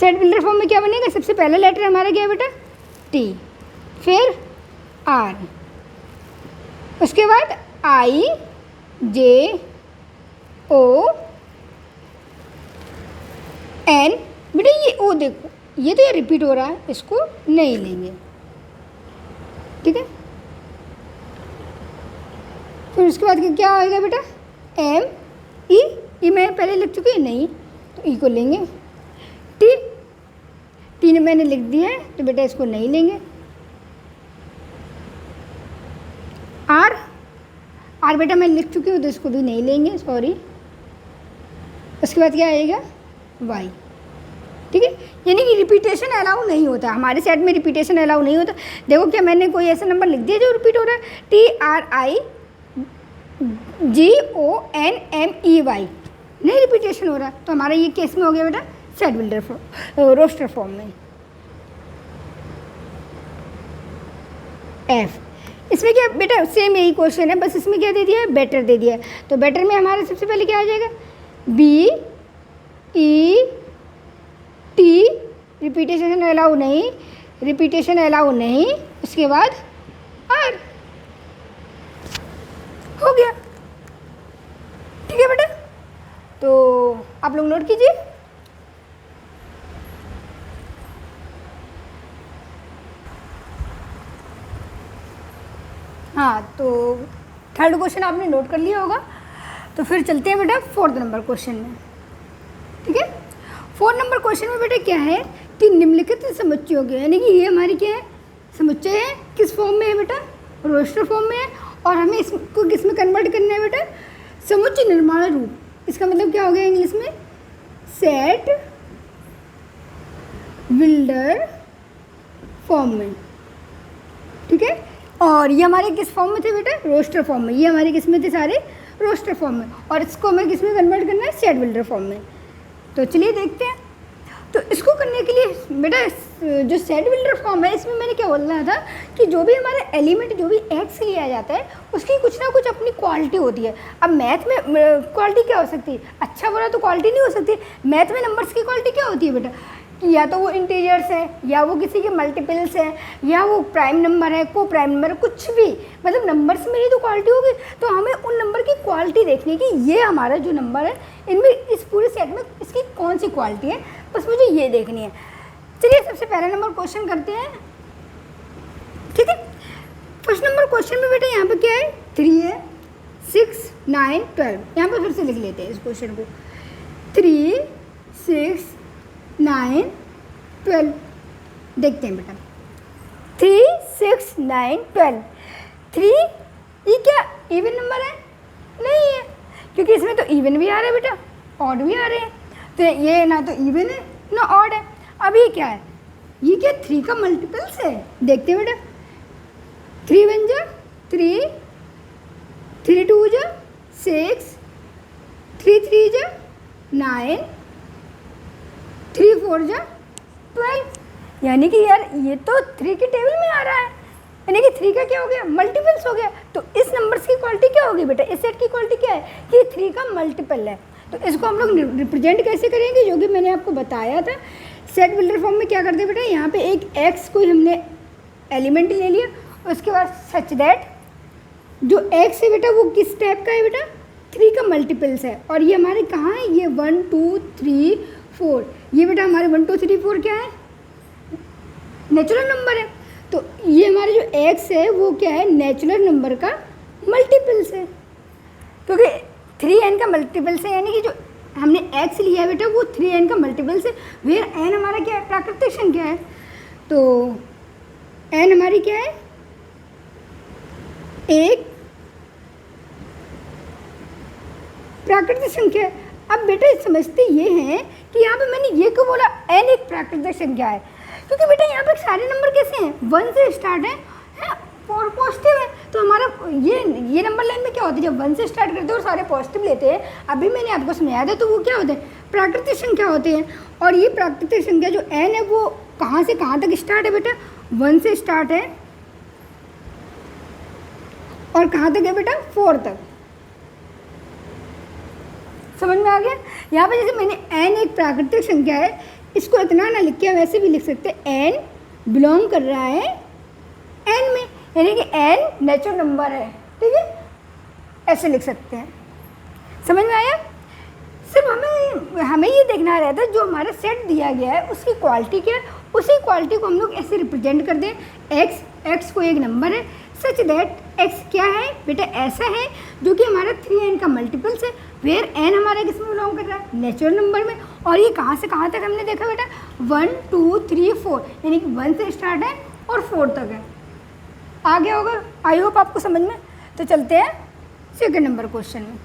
सेट बिल्डर फॉर्म में क्या बनेगा? सबसे पहला लेटर हमारा क्या है बेटा? टी, फिर आर, उसके बाद आई, जे, ओ, एन। बेटा ये ओ देखो, ये तो ये रिपीट हो रहा है, इसको नहीं लेंगे। ठीक है, फिर उसके बाद क्या होएगा बेटा? एम, ई मैं पहले लिख चुकी है, नहीं तो ई को लेंगे। टी ने मैंने लिख दिया है, तो बेटा इसको नहीं लेंगे। आर बेटा मैं लिख चुकी हूँ, तो इसको भी नहीं लेंगे, सॉरी। उसके बाद क्या आएगा? वाई। ठीक है, यानी कि रिपीटेशन अलाउ नहीं होता हमारे सेट में, रिपीटेशन अलाउ नहीं होता। देखो क्या मैंने कोई ऐसा नंबर लिख दिया जो रिपीट हो रहा है? TRIGONMEY, नहीं रिपीटेशन हो रहा, तो हमारा ये केस में हो गया बेटा सेट बिल्डर रोस्टर फॉर्म में। एफ, इसमें क्या बेटा? सेम यही क्वेश्चन है, बस इसमें क्या दे दिया है? बेटर दे दिया है। तो बेटर में हमारा सबसे पहले क्या आ जाएगा? BET, रिपीटेशन अलाउ नहीं, रिपीटेशन अलाउ नहीं। उसके बाद आर, हो गया। ठीक है बेटा, तो आप लोग नोट कीजिए। हाँ, तो 3rd क्वेश्चन आपने नोट कर लिया होगा। तो फिर चलते हैं बेटा 4th नंबर क्वेश्चन में। ठीक है, 4 नंबर क्वेश्चन में बेटा क्या है कि निम्नलिखित समुच्चयों के, यानी कि ये हमारी क्या है? समुच्चय है। किस फॉर्म में है बेटा? रोस्टर फॉर्म में है। और हमें इसको किस में कन्वर्ट करना है बेटा? समुच्चय निर्माण रूप। इसका मतलब क्या हो गया इंग्लिश में? सेट बिल्डर फॉर्म में। ठीक है, और ये हमारे किस फॉर्म में थे बेटा? रोस्टर फॉर्म में। ये हमारे किस में थे? सारे रोस्टर फॉर्म में। और इसको हमें किस में कन्वर्ट करना है? सेट बिल्डर फॉर्म में। तो चलिए देखते हैं। तो इसको करने के लिए बेटा जो सेट बिल्डर फॉर्म है, इसमें मैंने क्या बोलना था कि जो भी हमारा एलिमेंट, जो भी एक्स लिया जाता है, उसकी कुछ ना कुछ अपनी क्वालिटी होती है। अब मैथ में क्वालिटी क्या हो सकती है? अच्छा बुरा तो क्वालिटी नहीं हो सकती। मैथ में नंबर्स की क्वालिटी क्या होती है बेटा? कि या तो वो इंटीजर्स है, या वो किसी के मल्टीपल्स है, या वो प्राइम नंबर है, को प्राइम नंबर है, कुछ भी, मतलब नंबर्स में ही तो क्वालिटी होगी। तो हमें उन नंबर की क्वालिटी देखनी है कि ये हमारा जो नंबर है, इनमें इस पूरे सेट में इसकी कौन सी क्वालिटी है, बस मुझे ये देखनी है। चलिए सबसे पहला नंबर क्वेश्चन करते हैं। ठीक है, फर्स्ट नंबर क्वेश्चन में बेटा यहाँ पे क्या है? 3 है, 6, 9, 12। यहाँ पर फिर से लिख लेते हैं इस क्वेश्चन को। 3, 6, 9, 12। देखते हैं बेटा। 3, 6, 9, 12। 3 ये क्या इवन नंबर है? नहीं है, क्योंकि इसमें तो इवन भी आ रहा है बेटा, ऑड भी आ रहे हैं। तो ये ना तो इवन है ना ऑड है। अब ये क्या है? ये क्या 3 का मल्टीपल्स है? देखते हैं बेटा। 3 1 जा 3, 3 2 जा 6, 3 3 जा 9, 3 4 जा 12। यानी कि यार ये तो 3 की टेबल में आ रहा है, यानी कि 3 का क्या हो गया, मल्टीपल्स हो गया। तो इस नंबर्स की क्वालिटी क्या होगी बेटा, इस सेट की क्वालिटी क्या है कि 3 का मल्टीपल है। तो इसको हम लोग रिप्रेजेंट कैसे करेंगे, जो कि मैंने आपको बताया था सेट बिल्डर फॉर्म में। क्या करते बेटा, यहाँ पे एक x को हमने एलिमेंट ले लिया, उसके बाद सच दैट जो x है बेटा वो किस टाइप का है बेटा, 3 का मल्टीपल्स है। और ये हमारे कहाँ है, ये 1 2 3 4, ये बेटा हमारे 1 2 3 4 क्या है, नेचुरल नंबर है। तो ये हमारे जो x है वो क्या है, नेचुरल नंबर का मल्टीपल्स है, क्योंकि 3n का मल्टीपल्स है, यानी कि जो हमने x लिया है बेटा वो 3n का मल्टीपल्स है। वेयर n हमारा क्या है, प्राकृतिक संख्या है। तो n हमारी क्या है, एक प्राकृतिक संख्या है। अब बेटा समझते ये हैं कि यहाँ पे मैंने ये क्यों बोला n एक प्राकृतिक संख्या है, क्योंकि बेटा यहाँ पे सारे नंबर कैसे हैं, 1 से स्टार्ट है और पॉजिटिव है। तो हमारा ये नंबर लाइन में क्या होता है, जब 1 से स्टार्ट करते हैं और सारे पॉजिटिव लेते हैं, अभी मैंने आपको समझाया था, तो वो क्या होते हैं, प्राकृतिक संख्या होते हैं। और ये प्राकृतिक संख्या जो n है वो कहाँ से कहाँ तक स्टार्ट है बेटा, 1 से स्टार्ट है और कहाँ तक है बेटा, 4 तक। समझ में आ गया। यहाँ पे जैसे मैंने n एक प्राकृतिक संख्या है, इसको इतना ना लिख के वैसे भी लिख सकते हैं, n बिलोंग कर रहा है n में, यानी कि n नेचुरल नंबर है, ठीक है, ऐसे लिख सकते हैं। समझ में आया। सिर्फ हमें ये देखना रहता है जो हमारा सेट दिया गया है उसकी क्वालिटी क्या है, उसी क्वालिटी को हम लोग ऐसे रिप्रेजेंट कर दें। x को एक नंबर है, सच दैट x क्या है बेटा, ऐसा है जो कि हमारा 3n का मल्टीपल्स है। वेयर n हमारा किस में बिलोंग कर रहा है, नेचुरल नंबर में। और ये कहाँ से कहाँ तक हमने देखा बेटा, 1 2 3 4, यानी कि 1 से स्टार्ट है और 4 तक है। आ गया होगा, आई होप आपको समझ में। तो चलते हैं सेकंड नंबर क्वेश्चन में।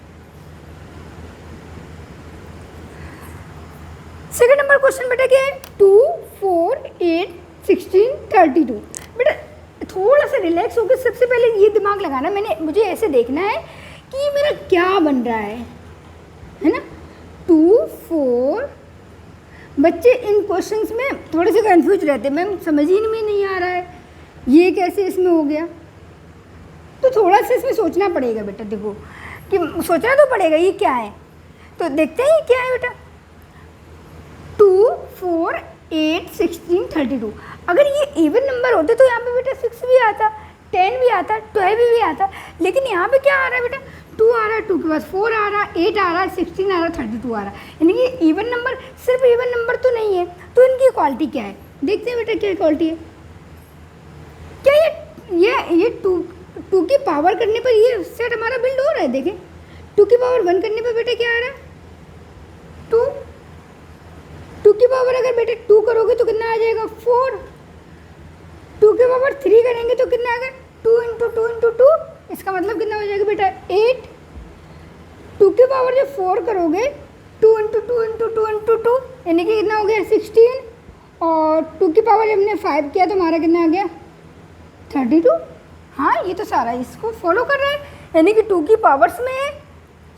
सेकंड नंबर क्वेश्चन बेटा क्या है, 2 4 8 16 32। बेटा थोड़ा सा रिलैक्स होकर सबसे पहले ये दिमाग लगाना, मुझे ऐसे देखना है कि ये मेरा क्या बन रहा है ना। 2 4, बच्चे इन क्वेश्चंस में थोड़े से कंफ्यूज रहते हैं, मैम समझ ही में नहीं आ रहा है ये कैसे इसमें हो गया। तो थोड़ा सा इसमें सोचना पड़ेगा बेटा, देखो कि सोचना तो पड़ेगा ये क्या है। तो देखते हैं ये क्या है बेटा, 2 4 8 16 32। अगर ये इवन नंबर होते तो यहाँ पे बेटा 6 भी आता, 10 भी आता, 12 भी आता, लेकिन यहाँ पे क्या आ रहा है बेटा, 2 आ रहा है, 2 के बाद 4 आ रहा है, 8 आ रहा है, 16 आ रहा है, 32 आ रहा है, यानी कि इवन नंबर, सिर्फ इवन नंबर तो नहीं है। तो इनकी क्वालिटी क्या है, देखते हैं बेटा क्या क्वालिटी है। क्या ये 2 की पावर करने पर ये सेट हमारा बिल्ड हो रहा है। देखें 2 की पावर 1 करने पर बेटा क्या आ रहा है, 2 की पावर अगर बेटे 2 करोगे तो कितना आ जाएगा, 4। 2 की पावर 3 करेंगे तो कितना आ गया, 2 इंटू 2 इंटू 2, इसका मतलब कितना हो जाएगा बेटा 8। 2 की पावर जब 4 करोगे 2 इंटू 2 इंटू 2 इंटू 2, यानी कि कितना हो गया 16। और 2 की पावर जब हमने 5 किया तो हमारा कितना आ गया 32। हाँ ये तो सारा इसको फॉलो कर रहा है, यानी कि 2 की पावर्स में है,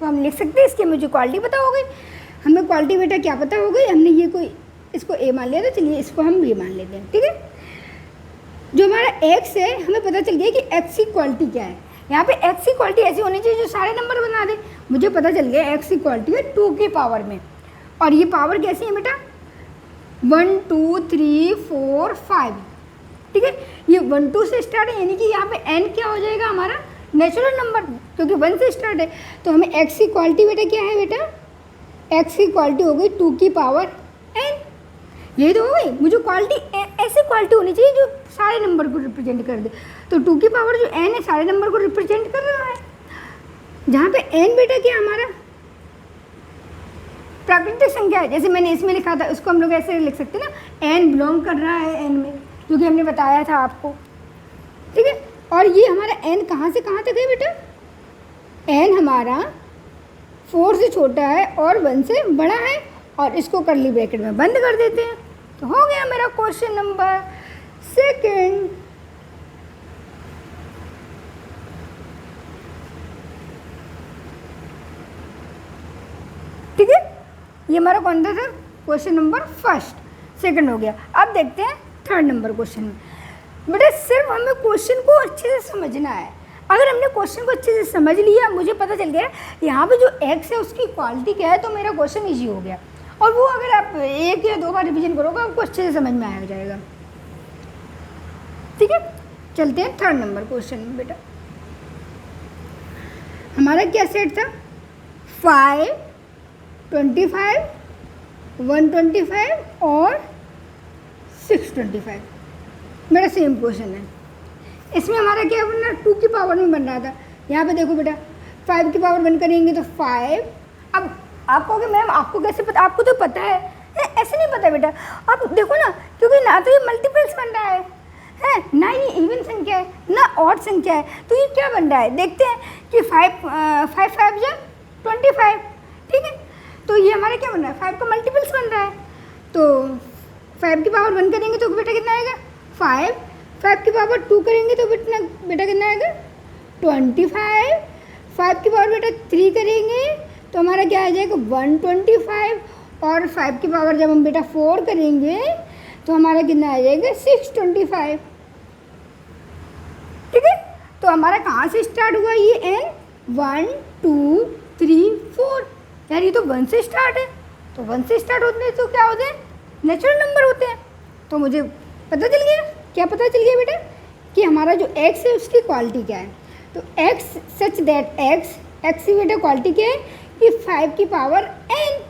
तो हम लिख सकते हैं। इसकी मुझे क्वालिटी पता हो गई। हमें क्वालिटी बेटा क्या पता हो गई, हमने ये कोई इसको ए मान लिया, तो चलिए इसको हम बी मान लेते हैं, ठीक है। जो हमारा एक्स है हमें पता चल गया कि एक्स की क्वालिटी क्या है। यहाँ पे एक्स की क्वालिटी ऐसी होनी चाहिए जो सारे नंबर बना दे। मुझे पता चल गया एक्स की क्वालिटी है 2 की पावर में, और ये पावर कैसी है बेटा 1 2 3 4 5, ठीक है। ये 1 2 से स्टार्ट है, यानी कि यहाँ पे n क्या हो जाएगा हमारा नेचुरल नंबर, क्योंकि 1 से स्टार्ट है। तो हमें एक्स की क्वालिटी बेटा क्या है, बेटा एक्स की क्वालिटी हो गई 2 की पावर n। यही तो हो गई। मुझे क्वालिटी ऐसी क्वालिटी होनी चाहिए जो सारे नंबर को रिप्रेजेंट कर दे। तो 2 की पावर जो n है सारे नंबर को रिप्रेजेंट कर रहा है, जहाँ पे n बेटा क्या हमारा प्राकृतिक संख्या है। जैसे मैंने इसमें लिखा था उसको हम लोग ऐसे लिख सकते हैं ना, n बिलोंग कर रहा है n में, क्योंकि हमने बताया था आपको, ठीक है। और ये हमारा n कहाँ से कहाँ तक है बेटा, n हमारा 4 से छोटा है और 1 से बड़ा है, और इसको कर्ली ब्रैकेट में बंद कर देते हैं। तो हो गया मेरा क्वेश्चन नंबर सेकंड। ये हमारा कौन था sir? Question number first, second हो गया। अब देखते हैं थर्ड नंबर क्वेश्चन में। बेटा सिर्फ हमें क्वेश्चन को अच्छे से समझना है। अगर हमने क्वेश्चन को अच्छे से समझ लिया, मुझे पता चल गया यहाँ पे जो एक्स है उसकी क्वालिटी क्या है, तो मेरा क्वेश्चन ईजी हो गया। और वो अगर आप 1 या 2 बार रिविजन करोगे आपको अच्छे से समझ में आ जाएगा। ठीक है, चलते हैं थर्ड नंबर क्वेश्चन में। बेटा हमारा क्या सेट था? 5, 25, 125 और 625। मेरा सेम क्वेश्चन है। इसमें हमारा क्या बन रहा है? 2 की पावर में बन रहा था। यहाँ पे देखो बेटा 5 की पावर 1 करेंगे तो 5। अब आप कहोगे मैम आपको कैसे पता? आपको तो पता है। ऐसे नहीं पता बेटा, आप देखो ना, क्योंकि ना तो ये मल्टीपल्स बन रहा है ना ये इवन संख्या है, ना ऑड संख्या है, तो ये क्या बन रहा है? देखते हैं कि 5 5 जा 25। ठीक है, तो ये हमारा क्या बन रहा है? 5 का मल्टीपल्स बन रहा है। तो 5 की पावर 1 करेंगे तो बेटा कितना आएगा? 5। 5 की पावर 2 करेंगे तो बेटा कितना आएगा? 25। 5 की पावर बेटा 3 करेंगे तो हमारा क्या आ जाएगा? 125। और 5 की पावर जब हम बेटा 4 करेंगे तो हमारा कितना आ जाएगा? 625। ठीक है, तो हमारा कहाँ से स्टार्ट हुआ ये n? 1 2 3 4। यार ये तो 1 से स्टार्ट है, तो 1 से स्टार्ट होते हैं तो क्या होते हैं? नेचुरल नंबर होते हैं। तो मुझे पता चल गया, क्या पता चल गया बेटा? कि हमारा जो x है उसकी क्वालिटी क्या है। तो x सच दैट x की बेटा क्वालिटी क्या है? कि 5 की पावर n।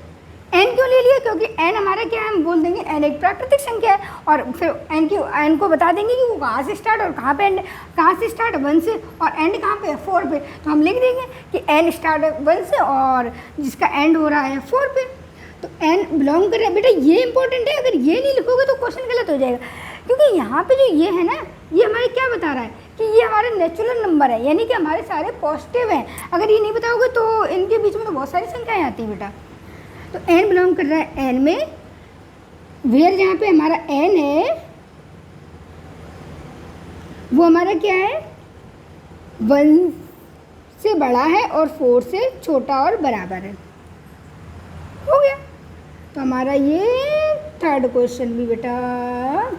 n क्यों ले लिया? क्योंकि n हमारा क्या है? हम बोल देंगे n एक प्राकृतिक संख्या है, और फिर n को बता देंगे कि वो कहाँ से स्टार्ट और कहाँ पे एंड। कहाँ से स्टार्ट? 1 से, और एंड कहाँ पे? 4 पे। तो हम लिख देंगे कि n स्टार्ट 1 से और जिसका एंड हो रहा है 4 पे। तो n बिलोंग कर रहा है। बेटा ये इंपॉर्टेंट है, अगर ये नहीं लिखोगे तो क्वेश्चन गलत हो जाएगा। क्योंकि यहाँ पे जो ये है ना, ये हमारे क्या बता रहा है? कि ये हमारे नेचुरल नंबर है, यानी कि हमारे सारे पॉजिटिव हैं। अगर ये नहीं बताओगे तो इनके बीच में तो बहुत सारी संख्याएँ आती हैं बेटा। तो n बिलोंग कर रहा है n में, वेयर जहाँ पे हमारा n है वो हमारा क्या है? 1 से बड़ा है और 4 से छोटा और बराबर है। हो गया। तो हमारा ये थर्ड क्वेश्चन भी बेटा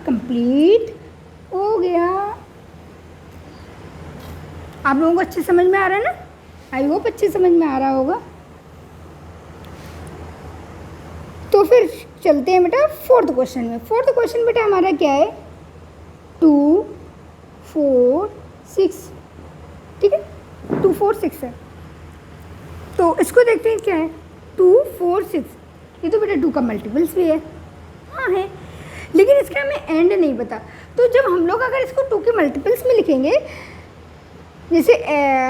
कंप्लीट हो गया। आप लोगों को अच्छे समझ में आ रहा है ना? आई होप अच्छे समझ में आ रहा होगा। तो फिर चलते हैं बेटा फोर्थ क्वेश्चन में। फोर्थ क्वेश्चन बेटा हमारा क्या है? 2 4 6। ठीक है, 2 4 6 है। तो इसको देखते हैं क्या है? 2 4 6। ये तो बेटा 2 का मल्टीपल्स भी है। हाँ है, लेकिन इसका हमें एंड नहीं पता। तो जब हम लोग अगर इसको 2 के मल्टीपल्स में लिखेंगे, जैसे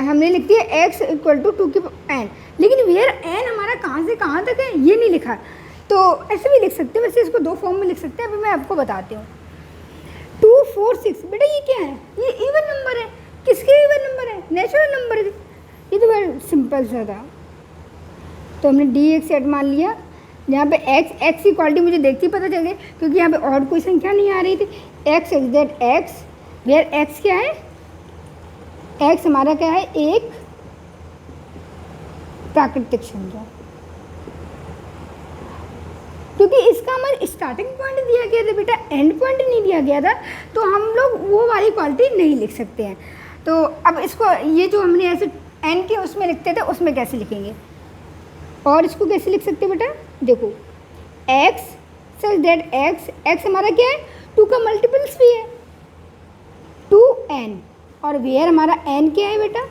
हमने लिख दिया x इक्वल टू 2 की n, लेकिन वेयर n हमारा कहाँ से कहाँ तक है ये नहीं लिखा, तो ऐसे भी लिख सकते हैं। वैसे इसको 2 फॉर्म में लिख सकते हैं, अभी मैं आपको बताती हूँ। 2 4 6 बेटा ये क्या है? ये इवन नंबर है। किसके इवन नंबर है? Natural number. ये तो बड़ा सिंपल सा था। तो हमने डी एक सेट मान लिया। यहाँ पे x की क्वालिटी मुझे देखते ही पता चल गई, क्योंकि यहाँ पे और कोई संख्या नहीं आ रही थी। x is that x, where x क्या है? x हमारा क्या है? एक प्राकृतिक संख्या। क्योंकि इसका हमारे स्टार्टिंग पॉइंट दिया गया था बेटा, एंड पॉइंट नहीं दिया गया था, तो हम लोग वो वाली क्वालिटी नहीं लिख सकते हैं। तो अब इसको ये जो हमने ऐसे एन के उसमें लिखते थे उसमें कैसे लिखेंगे, और इसको कैसे लिख सकते हैं बेटा? देखो x सच दैट x हमारा क्या है? 2 का मल्टीपल्स भी है, 2n, और वेयर हमारा n क्या है बेटा?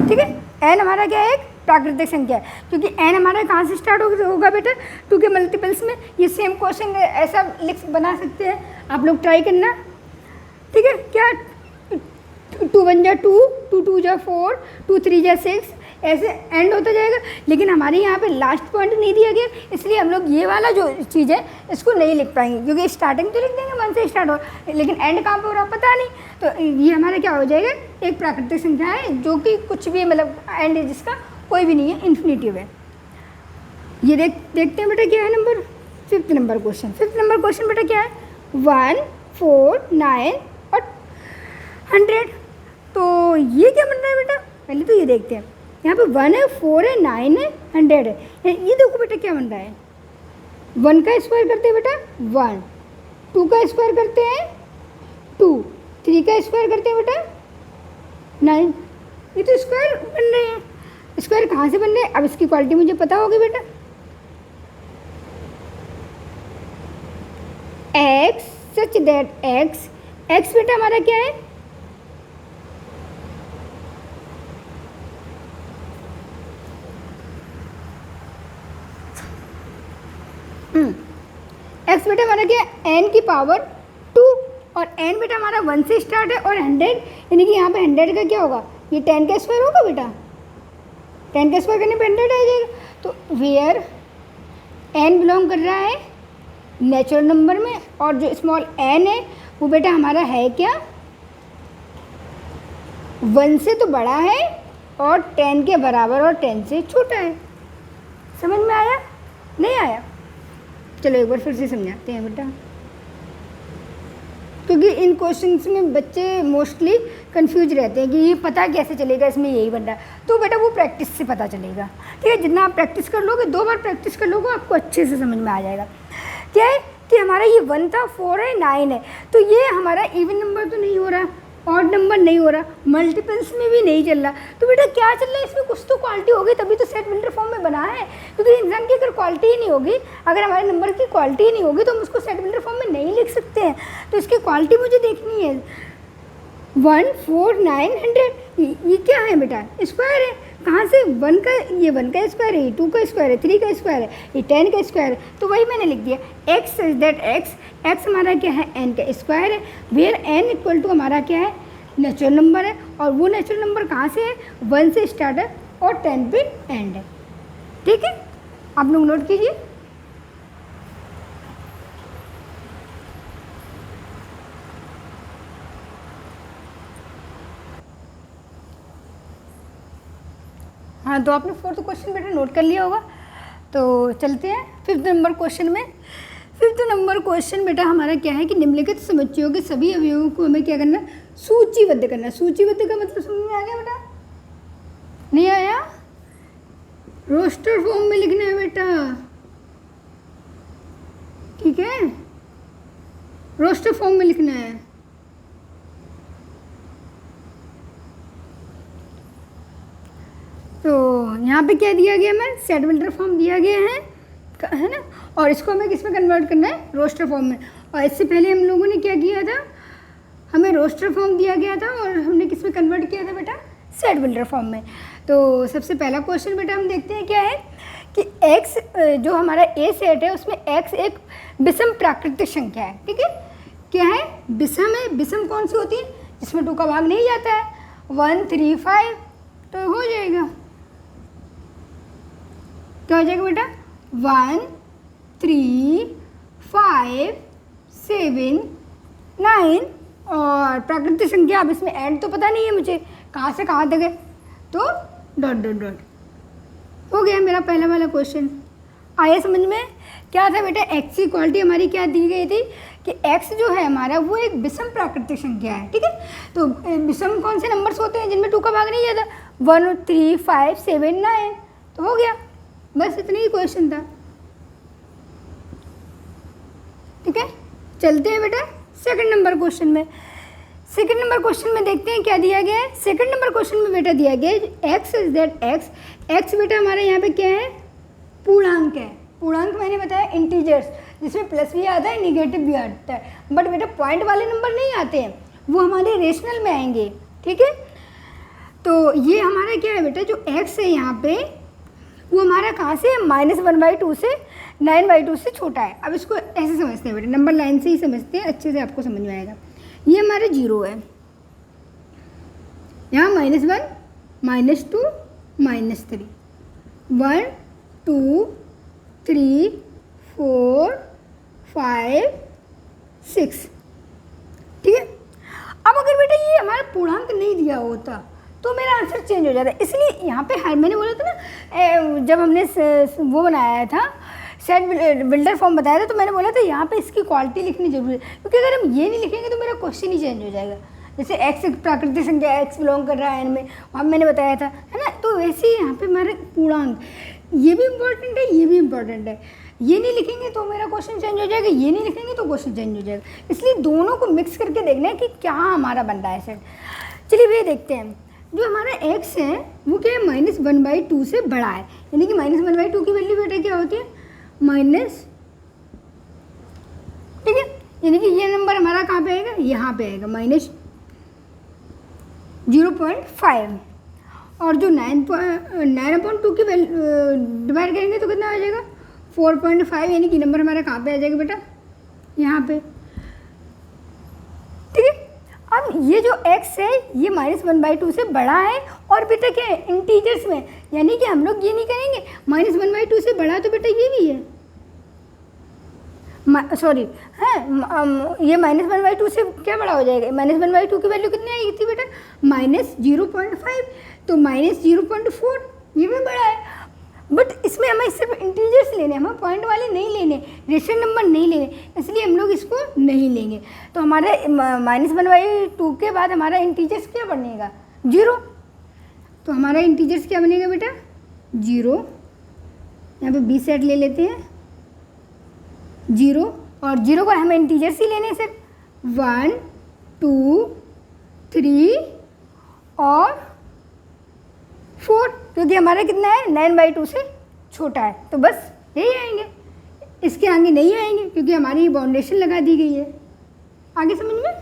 ठीक है, n हमारा क्या है? एक प्राकृतिक संख्या है, क्योंकि n हमारा कहाँ से स्टार्ट होगा बेटा? 2 के मल्टीपल्स में। ये सेम क्वेश्चन ऐसा बना सकते हैं, आप लोग ट्राई करना। ठीक है, क्या 2 1 जा 2, 2 2 जा 4, 2 3 जा 6, ऐसे एंड होता जाएगा। लेकिन हमारे यहाँ पे लास्ट पॉइंट नहीं दिया गया, इसलिए हम लोग ये वाला जो चीज़ है इसको नहीं लिख पाएंगे, क्योंकि स्टार्टिंग तो लिख देंगे 1 से स्टार्ट हो, लेकिन एंड कहाँ पर हो रहा पता नहीं। तो ये हमारा क्या हो जाएगा? एक प्राकृतिक संख्या है जो कि कुछ भी मतलब एंड जिसका कोई भी नहीं है, इन्फिनिटिव है। ये देखते हैं बेटा क्या है नंबर फिफ्थ नंबर क्वेश्चन बेटा क्या है, 1, 4, 9 और 100। तो ये क्या बन रहा है बेटा, पहले तो ये देखते हैं। यहाँ पे 1 है, 4 है, 9 है, 100 है। ये देखो बेटा क्या बन रहा है, 1 का स्क्वायर करते हैं बेटा 1, 2 का स्क्वायर करते हैं 2, 3 का स्क्वायर करते हैं बेटा 9। ये तो स्क्वायर बन रहे हैं। स्क्वायर कहाँ से बन रहे हैं, अब इसकी क्वालिटी मुझे पता होगी बेटा। x सच दैट x बेटा हमारा क्या है, x बेटा हमारा क्या है, n की पावर 2 और n बेटा हमारा 1 से स्टार्ट है और 100 यानी कि यहाँ पे 100 का क्या होगा, ये 10 का स्क्वायर होगा बेटा, 10 का स्क्वायर करने पे 100 आ जाएगा। तो वेयर n बिलोंग कर रहा है नेचुरल नंबर में और जो स्मॉल n है वो बेटा हमारा है क्या, 1 से तो बड़ा है और 10 के बराबर और 10 से छोटा है। समझ में आया, नहीं आया? चलो एक बार फिर से समझाते हैं बेटा, क्योंकि इन क्वेश्चंस में बच्चे मोस्टली कंफ्यूज रहते हैं कि ये पता कैसे चलेगा इसमें यही बन रहा है। तो बेटा वो प्रैक्टिस से पता चलेगा, ठीक है। जितना आप प्रैक्टिस कर लोगे, 2 बार प्रैक्टिस कर लोगे, आपको अच्छे से समझ में आ जाएगा। क्या है कि हमारा ये 1 था, 4 है, 9 है, तो ये हमारा इवन नंबर तो नहीं हो रहा, ऑड नंबर नहीं हो रहा, मल्टीपल्स में भी नहीं चल रहा। तो बेटा क्या चल रहा है, इसमें कुछ तो क्वालिटी होगी, तभी तो सेट बिल्डर फॉर्म में बना है। क्योंकि इंसान की अगर क्वालिटी ही नहीं होगी, अगर हमारे नंबर की क्वालिटी ही नहीं होगी तो हम उसको सेट बिल्डर फॉर्म में नहीं लिख सकते हैं। तो इसकी क्वालिटी मुझे देखनी है। 1, 4, 9, 100 ये क्या है बेटा, स्क्वायर है। कहाँ से, 1 का, ये 1 का स्क्वायर है, ये 2 का स्क्वायर है, 3 का स्क्वायर है, ये 10 का स्क्वायर है। तो वही मैंने लिख दिया, x इज दैट x हमारा क्या है, n का स्क्वायर है। वेयर n इक्वल टू हमारा क्या है, नेचुरल नंबर है। और वो नेचुरल नंबर कहाँ से है, 1 से स्टार्ट है और 10 पे एंड है। ठीक है, आप लोग नोट कीजिए। हाँ, तो आपने 4th क्वेश्चन बेटा नोट कर लिया होगा। तो चलते हैं 5th नंबर क्वेश्चन में। 5th नंबर क्वेश्चन बेटा हमारा क्या है कि निम्नलिखित समुच्चयों के सभी अवयवों को हमें क्या करना, सूचीबद्ध करना। सूचीबद्ध का मतलब समझ में आ गया बेटा, नहीं आया? रोस्टर फॉर्म में लिखना है बेटा, ठीक है, रोस्टर फॉर्म में लिखना है। तो यहाँ पे क्या दिया गया, हमें सेट बिल्डर फॉर्म दिया गया है ना, और इसको हमें किस में कन्वर्ट करना है, रोस्टर फॉर्म में। और इससे पहले हम लोगों ने क्या किया था, हमें रोस्टर फॉर्म दिया गया था और हमने किस में कन्वर्ट किया था बेटा, सेट बिल्डर फॉर्म में। तो सबसे पहला क्वेश्चन बेटा हम देखते हैं क्या है कि x जो हमारा ए सेट है उसमें x एक विषम प्राकृतिक संख्या है। ठीक है, क्या है, विषम है। विषम कौन सी होती है, जिसमें 2 का भाग नहीं जाता है। 1, 3, 5 तो हो जाएगा, क्या हो जाएगा बेटा, 1, 3, 5, 7, 9 और प्राकृतिक संख्या। अब इसमें एंड तो पता नहीं है मुझे कहाँ से कहाँ तक है, तो डॉट डॉट डॉट हो गया मेरा पहला वाला क्वेश्चन। आया समझ में? क्या था बेटा, x की क्वालिटी हमारी क्या दी गई थी कि x जो है हमारा वो एक विषम प्राकृतिक संख्या है। ठीक है, तो विषम कौन से नंबर्स होते हैं जिनमें 2 का भाग नहीं जाता, 1, 3, 5, 7, 9 तो हो गया, बस इतना ही क्वेश्चन था। ठीक है, चलते हैं बेटा सेकंड नंबर क्वेश्चन में। सेकंड नंबर क्वेश्चन में देखते हैं क्या दिया गया है। सेकंड नंबर क्वेश्चन में बेटा दिया गया है x इज दैट x बेटा हमारे यहाँ पे क्या है, पूर्णांक है। पूर्णांक मैंने बताया इंटीजर्स, जिसमें प्लस भी आता है निगेटिव भी आता है, बट बेटा पॉइंट वाले नंबर नहीं आते हैं, वो हमारे रेशनल में आएंगे। ठीक है, तो ये हमारा क्या है बेटा, जो x है यहाँ पे वो हमारा कहाँ से है, -1/2 से 9/2 से छोटा है। अब इसको ऐसे समझते हैं बेटा, नंबर लाइन से ही समझते हैं, अच्छे से आपको समझ में आएगा। ये हमारे 0 है, यहाँ -1, -2, -3, 1, 2, 3, 4, 5, 6। ठीक है, अब अगर बेटा ये हमारा पूर्णांक नहीं दिया होता तो मेरा आंसर चेंज हो जाता है। इसलिए यहाँ पे हर, मैंने बोला था ना जब हमने वो बनाया था सेट बिल्डर फॉर्म बताया था, तो मैंने बोला था यहाँ पे इसकी क्वालिटी लिखनी जरूरी है, क्योंकि अगर हम ये नहीं लिखेंगे तो मेरा क्वेश्चन ही चेंज हो जाएगा। जैसे एक्स प्राकृतिक संख्या, एक्स बिलोंग कर रहा है एन में, वहाँ मैंने बताया था, है ना। तो वैसे ही यहाँ पे हमारे पूर्णांक, ये भी इम्पोर्टेंट है, ये भी इम्पोर्टेंट है। ये नहीं लिखेंगे तो मेरा क्वेश्चन चेंज हो जाएगा, ये नहीं लिखेंगे तो क्वेश्चन चेंज हो जाएगा। इसलिए दोनों को मिक्स करके देखना है कि क्या हमारा बन रहा है सेट। चलिए भैया देखते हैं, जो हमारा x है वो क्या है, -1/2 से बड़ा है, यानी कि -1/2 की वैल्यू बेटा क्या होती है, माइनस, ठीक है। यानी कि ये नंबर हमारा कहाँ पे आएगा, यहाँ पे आएगा -0.5, और जो 9/2 की वैल्यू डिवाइड करेंगे तो कितना आ जाएगा, 4.5, यानी कि नंबर हमारा कहाँ पे आ जाएगा बेटा, यहाँ पे, ठीक है। अब ये जो x है ये -1/2 से बड़ा है, और बेटा क्या है, इंटीजर्स में, यानी कि हम लोग ये नहीं करेंगे -1/2 से बड़ा, तो बेटा ये भी है, सॉरी है, ये -1/2 से क्या बड़ा हो जाएगा, -1/2 की वैल्यू कितनी आएगी थी बेटा, -0.5, तो -0.4, ये भी बड़ा है। बट इसमें हमें सिर्फ इंटीजर्स लेने, हमें पॉइंट वाले नहीं लेने, रेशनल नंबर नहीं लेने, इसलिए हम लोग इसको नहीं लेंगे। तो हमारे -1/2 के बाद हमारा इंटीजर्स क्या बनेगा, 0। तो हमारा इंटीजर्स क्या बनेगा बेटा, 0। यहाँ पे बी सेट ले लेते हैं, 0, और 0 को हमें इंटीजर्स ही लेने हैं सिर्फ, 1, 2, 3 और 4, क्योंकि हमारा कितना है, 9/2 से छोटा है, तो बस यही आएंगे, इसके आगे नहीं आएंगे, क्योंकि हमारी बाउंडेशन लगा दी गई है। आगे समझ में,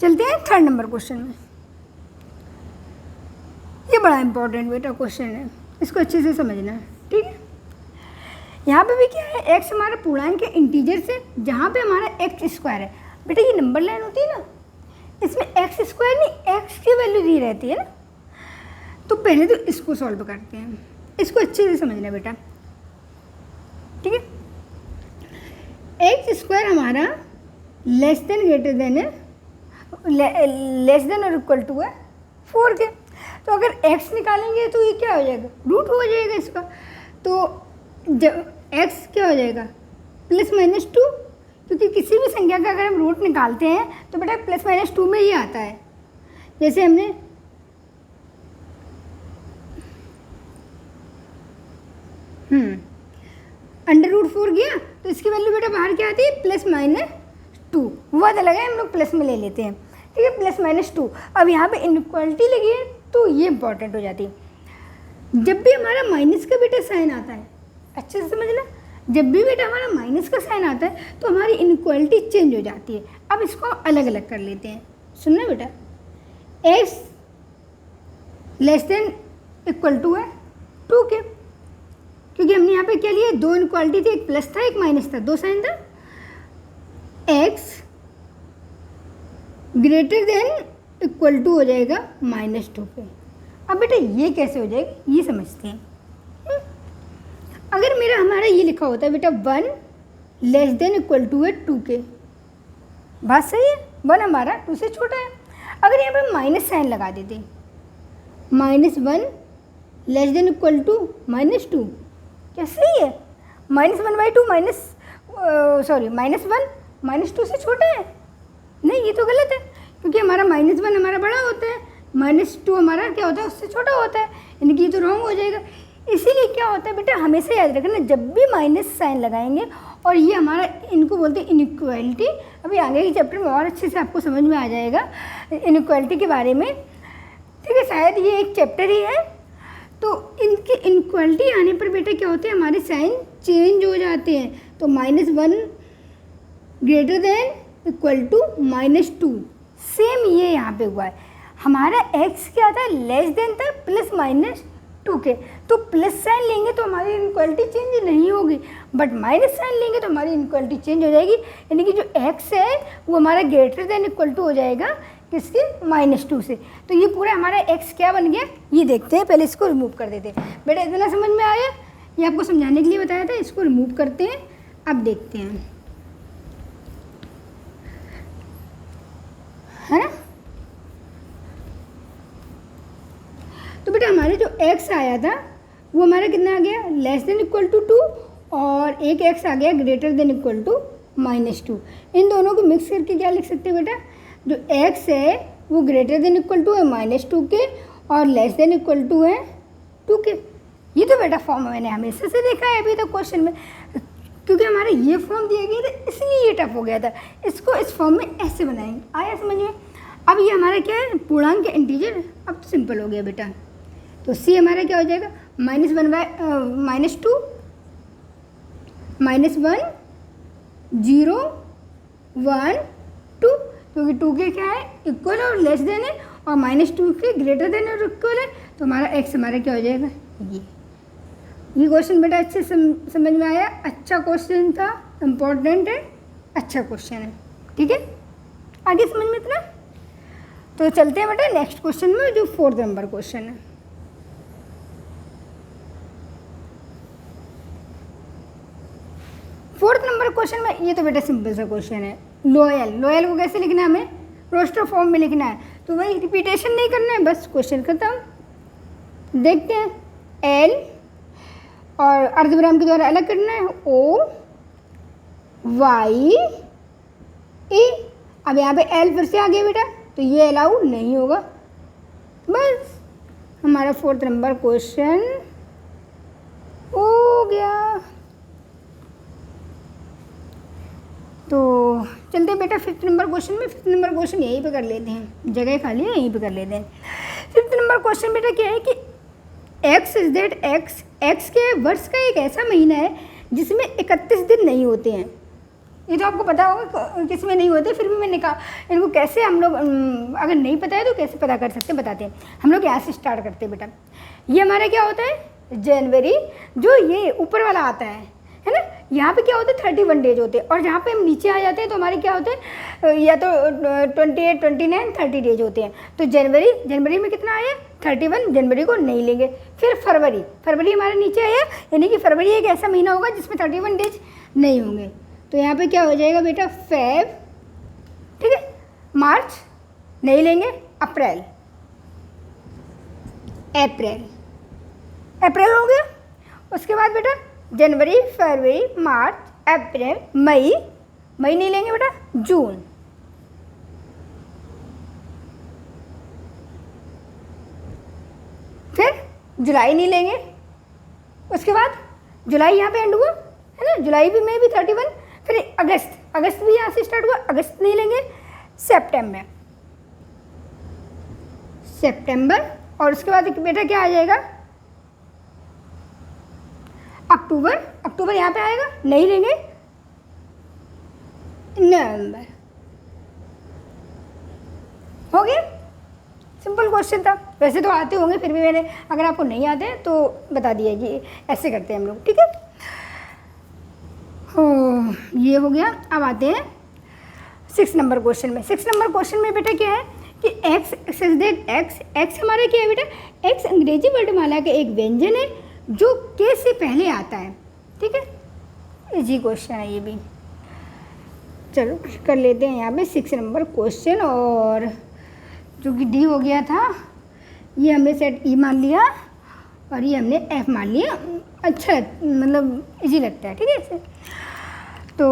चलते हैं 3rd नंबर क्वेश्चन में। ये बड़ा इंपॉर्टेंट बेटा क्वेश्चन है, इसको अच्छे से समझना है, ठीक है। यहाँ पे भी क्या है, x हमारा पूर्णांक के इंटीजर से, जहाँ पे हमारा x² है, बेटा ये नंबर लाइन होती है ना, इसमें x² नहीं x की वैल्यू दी रहती है ना। तो पहले तो इसको सॉल्व करते हैं, इसको अच्छे से समझना बेटा, ठीक है। x² हमारा लेस देन ग्रेटर देन है, लेस देन और इक्वल टू है 4 के। तो अगर x निकालेंगे तो ये क्या हो जाएगा, रूट हो जाएगा इसका। तो जब x क्या हो जाएगा, +-2, क्योंकि किसी भी संख्या का अगर हम रूट निकालते हैं तो बेटा +-2 में ही आता है। जैसे हमने √4 किया तो इसकी वैल्यू बेटा बाहर क्या आती है, +-2, वो बात अलग है, हम लोग प्लस में ले लेते हैं, ठीक है, +-2। अब यहाँ पे इनइक्वालिटी लगी है तो ये इंपॉर्टेंट हो जाती है। जब भी हमारा माइनस का बेटा साइन आता है, अच्छे से समझना, जब भी बेटा हमारा माइनस का साइन आता है तो हमारी इनइक्वालिटी चेंज हो जाती है। अब इसको अलग अलग कर लेते हैं, सुनना बेटा, x < है 2 के, क्योंकि हमने यहाँ पे क्या लिया, 2 इनइक्वालिटी थी, एक प्लस था एक माइनस था, 2 साइन था। x > हो जाएगा -2 के। अब बेटा ये कैसे हो जाएगा, ये समझते हैं। अगर हमारा ये लिखा होता है बेटा 1 < है 2 के, बात सही है, 1 हमारा 2 से छोटा है। अगर यहाँ पे माइनस साइन लगा देते, -1 < -2, क्या सही है, -1/2 -1 से छोटा है, नहीं ये तो गलत है, क्योंकि हमारा -1 हमारा बड़ा होता है, -2 हमारा क्या होता है, उससे छोटा होता है, यानी कि ये तो रॉन्ग हो जाएगा। इसीलिए क्या होता है बेटा, हमेशा याद रखना, जब भी माइनस साइन लगाएंगे, और ये हमारा, इनको बोलते हैं इनइक्वालिटी। अभी आगे के चैप्टर में और अच्छे से आपको समझ में आ जाएगा इनइक्वालिटी के बारे में, ठीक है, शायद ये एक चैप्टर ही है। तो इनकी इनइक्वालिटी आने पर बेटा क्या होते हैं, हमारे साइन चेंज हो जाते हैं। तो -1 > -2, सेम ये यहाँ पे हुआ है। हमारा x क्या था, लेस देन था, +-2 के, तो प्लस साइन लेंगे तो हमारी इनइक्वालिटी चेंज नहीं होगी, बट माइनस साइन लेंगे तो हमारी इनइक्वालिटी चेंज हो जाएगी, यानी कि जो x है वो हमारा > हो जाएगा किसके, -2 से। तो ये पूरा हमारा x क्या बन गया, ये देखते हैं, पहले इसको रिमूव कर देते हैं। बेटा इतना समझ में आया, ये आपको समझाने के लिए बताया था, इसको रिमूव करते हैं। अब देखते हैं, है ना, हमारे जो x आया था वो हमारा कितना आ गया, लेस देन इक्वल टू 2, और एक x आ गया ग्रेटर देन इक्वल टू -2। इन दोनों को मिक्स करके क्या लिख सकते हैं बेटा, जो x है वो ग्रेटर देन इक्वल टू है -2 के और लेस देन इक्वल टू है 2 के। ये तो बेटा फॉर्म मैंने हमेशा से देखा है अभी तक क्वेश्चन में, क्योंकि हमारा ये फॉर्म दिया गया था इसलिए ये टफ हो गया था। इसको इस फॉर्म में ऐसे बनाएंगे, आया समझ में। अब ये हमारा क्या है, पूर्णांक इंटीजर, अब तो सिंपल हो गया बेटा। तो सी हमारा क्या हो जाएगा, -1/-2 -1 0 1 2, क्योंकि 2 के क्या है इक्वल और लेस देन है, और -2 के ग्रेटर देन और इक्वल है, तो हमारा x हमारा क्या हो जाएगा ये क्वेश्चन बेटा अच्छे समझ में आया। अच्छा क्वेश्चन था, इम्पोर्टेंट है, अच्छा क्वेश्चन है, ठीक है। आगे समझ में इतना। तो चलते हैं बेटा नेक्स्ट क्वेश्चन में, जो 4th नंबर क्वेश्चन है। फोर्थ नंबर क्वेश्चन में, ये तो बेटा सिंपल सा क्वेश्चन है। लोयल को कैसे लिखना है, हमें रोस्टर फॉर्म में लिखना है, तो वही रिपीटेशन नहीं करना है, बस क्वेश्चन खत्म। देखते हैं, एल और अर्धविराम के द्वारा अलग करना है, O Y E। अब यहाँ पे एल फिर से आ गया बेटा, तो ये अलाउ नहीं होगा। बस हमारा 4th नंबर क्वेश्चन हो गया। तो चलते हैं बेटा 5th नंबर क्वेश्चन में। 5th नंबर क्वेश्चन यहीं पे कर लेते हैं, जगह खाली है यहीं पे कर लेते हैं। 5th नंबर क्वेश्चन बेटा क्या है कि x इज दैट x के वर्ष का एक ऐसा महीना है जिसमें 31 दिन नहीं होते हैं। ये तो आपको पता होगा किस में नहीं होते, फिर भी मैंने कहा इनको कैसे हम लोग, अगर नहीं पता है तो कैसे पता कर सकते हैं, बताते हैं। हम लोग यहाँ से स्टार्ट करते हैं बेटा। ये हमारा क्या होता है, जनवरी, जो ये ऊपर वाला आता है ना, यहाँ पे क्या होते हैं 31 डेज होते हैं, और जहाँ पे हम नीचे आ जाते हैं तो हमारे क्या होते हैं, या तो 28 29 30 डेज होते हैं। तो जनवरी में कितना आया 31, जनवरी को नहीं लेंगे। फिर फरवरी हमारे नीचे आया, यानी कि फरवरी एक ऐसा महीना होगा जिसमें 31 डेज नहीं होंगे। तो यहाँ पे क्या हो जाएगा बेटा, फेब, ठीक है, मार्च नहीं लेंगे, अप्रैल हो गया। उसके बाद बेटा जनवरी, फरवरी, मार्च, अप्रैल, मई नहीं लेंगे बेटा, जून, फिर जुलाई नहीं लेंगे। उसके बाद जुलाई यहाँ पे एंड हुआ है ना, जुलाई भी में भी 31। फिर अगस्त भी यहाँ से स्टार्ट हुआ, अगस्त नहीं लेंगे। सितंबर, और उसके बाद बेटा क्या आ जाएगा, अक्टूबर यहाँ पे आएगा, नहीं लेंगे। नवंबर, हो गया। सिंपल क्वेश्चन था, वैसे तो आते होंगे, फिर भी मैंने, अगर आपको नहीं आते हैं तो बता दिया कि ऐसे करते हैं हम लोग, ठीक है। ये हो गया। अब आते हैं 6 नंबर क्वेश्चन में। 6 नंबर क्वेश्चन में बेटा क्या है कि x हमारा क्या है बेटा, x अंग्रेजी वर्णमाला का एक व्यंजन है जो के से पहले आता है, ठीक है। इजी क्वेश्चन है ये भी। चलो कर लेते हैं यहाँ पे 6 नंबर क्वेश्चन। और जो कि डी हो गया था, ये हमने सेट ई मान लिया और ये हमने एफ मान लिया। अच्छा, मतलब इजी लगता है, ठीक है इसे। तो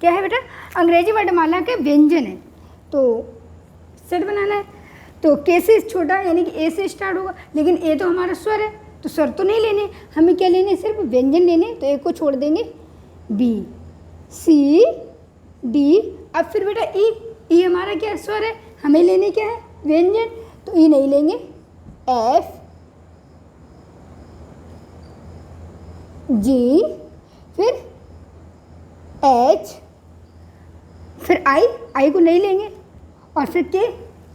क्या है बेटा, अंग्रेजी वर्णमाला के व्यंजन है, तो सेट बनाना है। तो के से छोटा यानी कि ए से स्टार्ट होगा, लेकिन ए तो हमारा स्वर है, तो स्वर तो नहीं लेने, हमें क्या लेने, सिर्फ व्यंजन लेने। तो ए को छोड़ देंगे, बी, सी, डी। अब फिर बेटा ई हमारा क्या स्वर है, हमें लेने क्या है, व्यंजन, तो ई नहीं लेंगे। एफ, जी, फिर एच, फिर आई को नहीं लेंगे, और फिर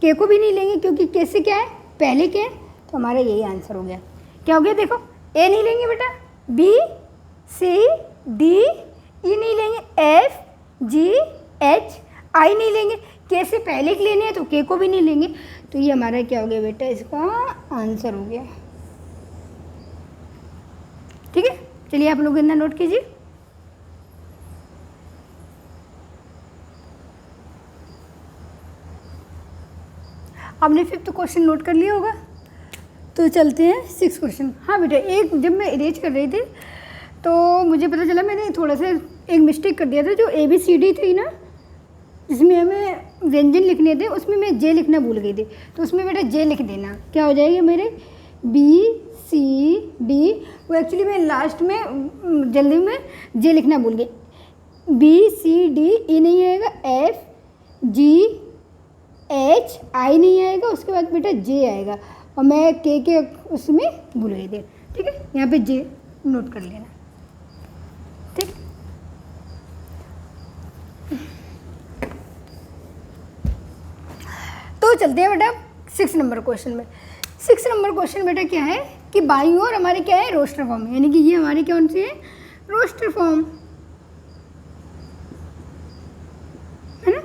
के को भी नहीं लेंगे, क्योंकि के से क्या है, पहले के। तो हमारा यही आंसर हो गया। क्या हो गया, देखो, ए नहीं लेंगे बेटा, बी, सी, डी, ई नहीं लेंगे, एफ, जी, एच, आई नहीं लेंगे, के से पहले के लेने हैं तो के को भी नहीं लेंगे। तो ये हमारा क्या हो गया बेटा, इसका आंसर हो गया, ठीक है। चलिए आप लोग इतना नोट कीजिए। आपने 5th क्वेश्चन नोट कर लिया होगा। तो चलते हैं 6 क्वेश्चन। हाँ बेटा, एक जब मैं इरेज कर रही थी तो मुझे पता चला मैंने थोड़ा सा एक मिस्टेक कर दिया था। जो ABCD थी ना, जिसमें हमें व्यंजन लिखने थे, उसमें मैं J लिखना भूल गई थी। तो उसमें बेटा J लिख देना। क्या हो जाएगा मेरे BCD। वो एक्चुअली मैं लास्ट में जल्दी में J लिखना भूल गई। BCD E नहीं आएगा, FGHI नहीं आएगा, उसके बाद बेटा J आएगा और मैं के उसमें भूल गई थी। ठीक है, यहाँ पे J नोट कर लेना। ठीक, तो चलते हैं बेटा 6 नंबर क्वेश्चन में। 6 नंबर क्वेश्चन बेटा क्या है कि बाईं ओर हमारे क्या है, रोस्टर फॉर्म, यानी कि ये हमारी कौन सी है, रोस्टर फॉर्म है ना।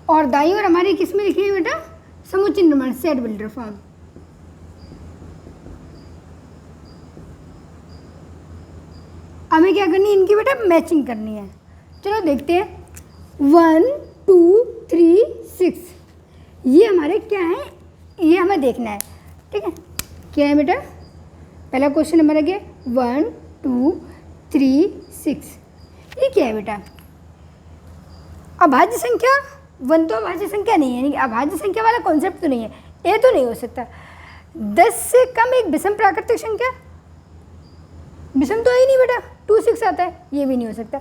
और दाईं ओर हमारी किस में लिखी है बेटा, समुच्चय निर्माण, सेट बिल्डर फॉर्म। हमें क्या करनी है, इनकी बेटा मैचिंग करनी है। चलो देखते हैं। 1 2 3 6 ये हमारे क्या है, ये हमें देखना है। ठीक है, क्या है बेटा, पहला क्वेश्चन हमारा क्या है, 1 2 3 6। ये क्या है बेटा, अभाज्य संख्या। 1 तो अभाज्य संख्या नहीं है, यानी कि अभाज्य संख्या वाला कॉन्सेप्ट तो नहीं है, ये तो नहीं हो सकता। 10 से कम एक विषम प्राकृतिक संख्या, विषम तो है ही नहीं बेटा, 2 6 आता है, ये भी नहीं हो सकता।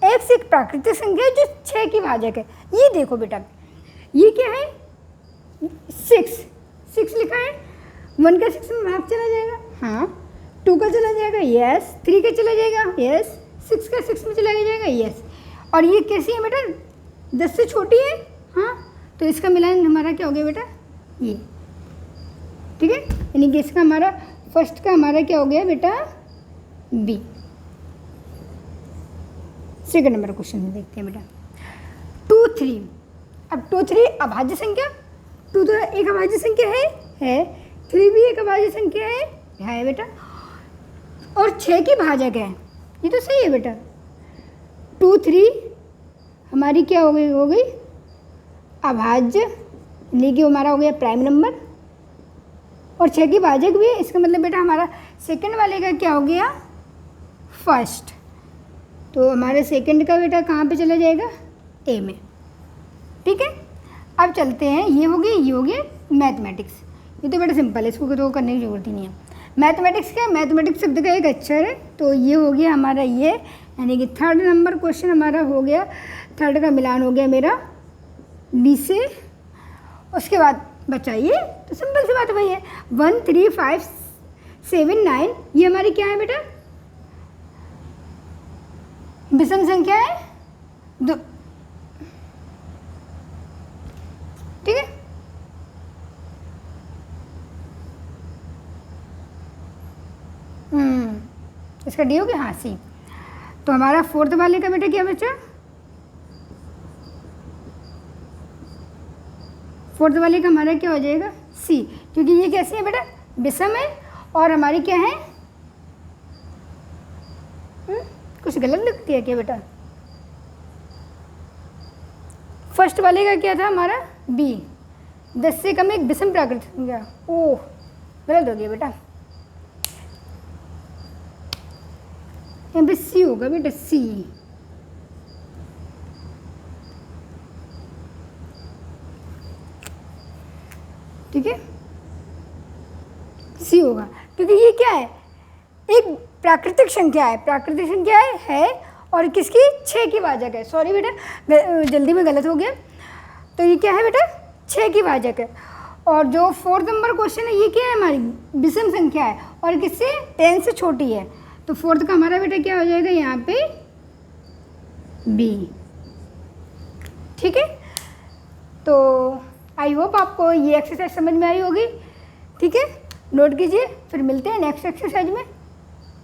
x एक प्राकृतिक संख्या है जो 6 की भाजक है। ये देखो बेटा, ये क्या है, 6 लिखा है। 1 का 6 में भाग चला जाएगा, हाँ। 2 का चला जाएगा, यस। 3 का चला जाएगा, यस। 6 का 6 में चला जाएगा, यस। और ये कैसी है बेटा, 10 से छोटी है, हाँ। तो इसका मिलान हमारा क्या हो गया बेटा, ये। ठीक है, यानी कि इसका हमारा फर्स्ट का हमारा क्या हो गया बेटा, बी। सेकंड नंबर क्वेश्चन में देखते हैं बेटा 2 3। अब 2 3 अभाज्य संख्या, 2 तो एक अभाज्य संख्या है। 3 भी एक अभाज्य संख्या है बेटा, और 6 की भाजक है, ये तो सही है बेटा। 2 3 हमारी क्या हो गई अभाज्य, यानी कि हमारा हो गया प्राइम नंबर, और 6 की भाजक भी है। इसका मतलब बेटा हमारा सेकंड वाले का क्या हो गया, फर्स्ट। तो हमारे सेकंड का बेटा कहाँ पे चला जाएगा, ए में। ठीक है, अब चलते हैं, ये हो गया मैथमेटिक्स। ये तो बेटा सिंपल है, इसको तो करने की जरूरत ही नहीं है। मैथमेटिक्स क्या है, मैथमेटिक्स शब्द का एक अक्षर है, तो ये हो गया हमारा ये, यानी कि थर्ड नंबर क्वेश्चन हमारा हो गया। थर्ड का मिलान हो गया मेरा डी से। उसके बाद बचाइए, तो सिंपल सी बात है भाई है 1 3 5 7 9, ये हमारी क्या है बेटा, विषम संख्या है, दो। ठीक है, इसका डी हो गया, हाँ सी। तो हमारा फोर्थ वाले का बेटा क्या बचा, फोर्थ वाले का हमारा क्या हो जाएगा, सी, क्योंकि ये कैसी है बेटा, विषम है, और हमारी क्या है, कुछ गलत लिखती है क्या बेटा, फर्स्ट वाले का क्या था हमारा, बी। 10 से कम एक विषम प्राकृतिक संख्या, ओह गलत हो गया बेटा, यहाँ पे सी होगा बेटा, सी। ठीक है, सी होगा, क्योंकि ये क्या है, एक प्राकृतिक संख्या है, प्राकृतिक संख्या है और किसकी, 6 की भाजक है। सॉरी बेटा, जल्दी में गलत हो गया। तो ये क्या है बेटा, 6 की भाजक है। और जो फोर्थ नंबर क्वेश्चन है, ये क्या है, हमारी विषम संख्या है और किससे, 10 से छोटी है। तो फोर्थ का हमारा बेटा क्या हो जाएगा, यहाँ पे बी। ठीक है, तो आई होप आपको ये एक्सरसाइज समझ में आई होगी। ठीक है, नोट कीजिए, फिर मिलते हैं नेक्स्ट एक्सरसाइज में।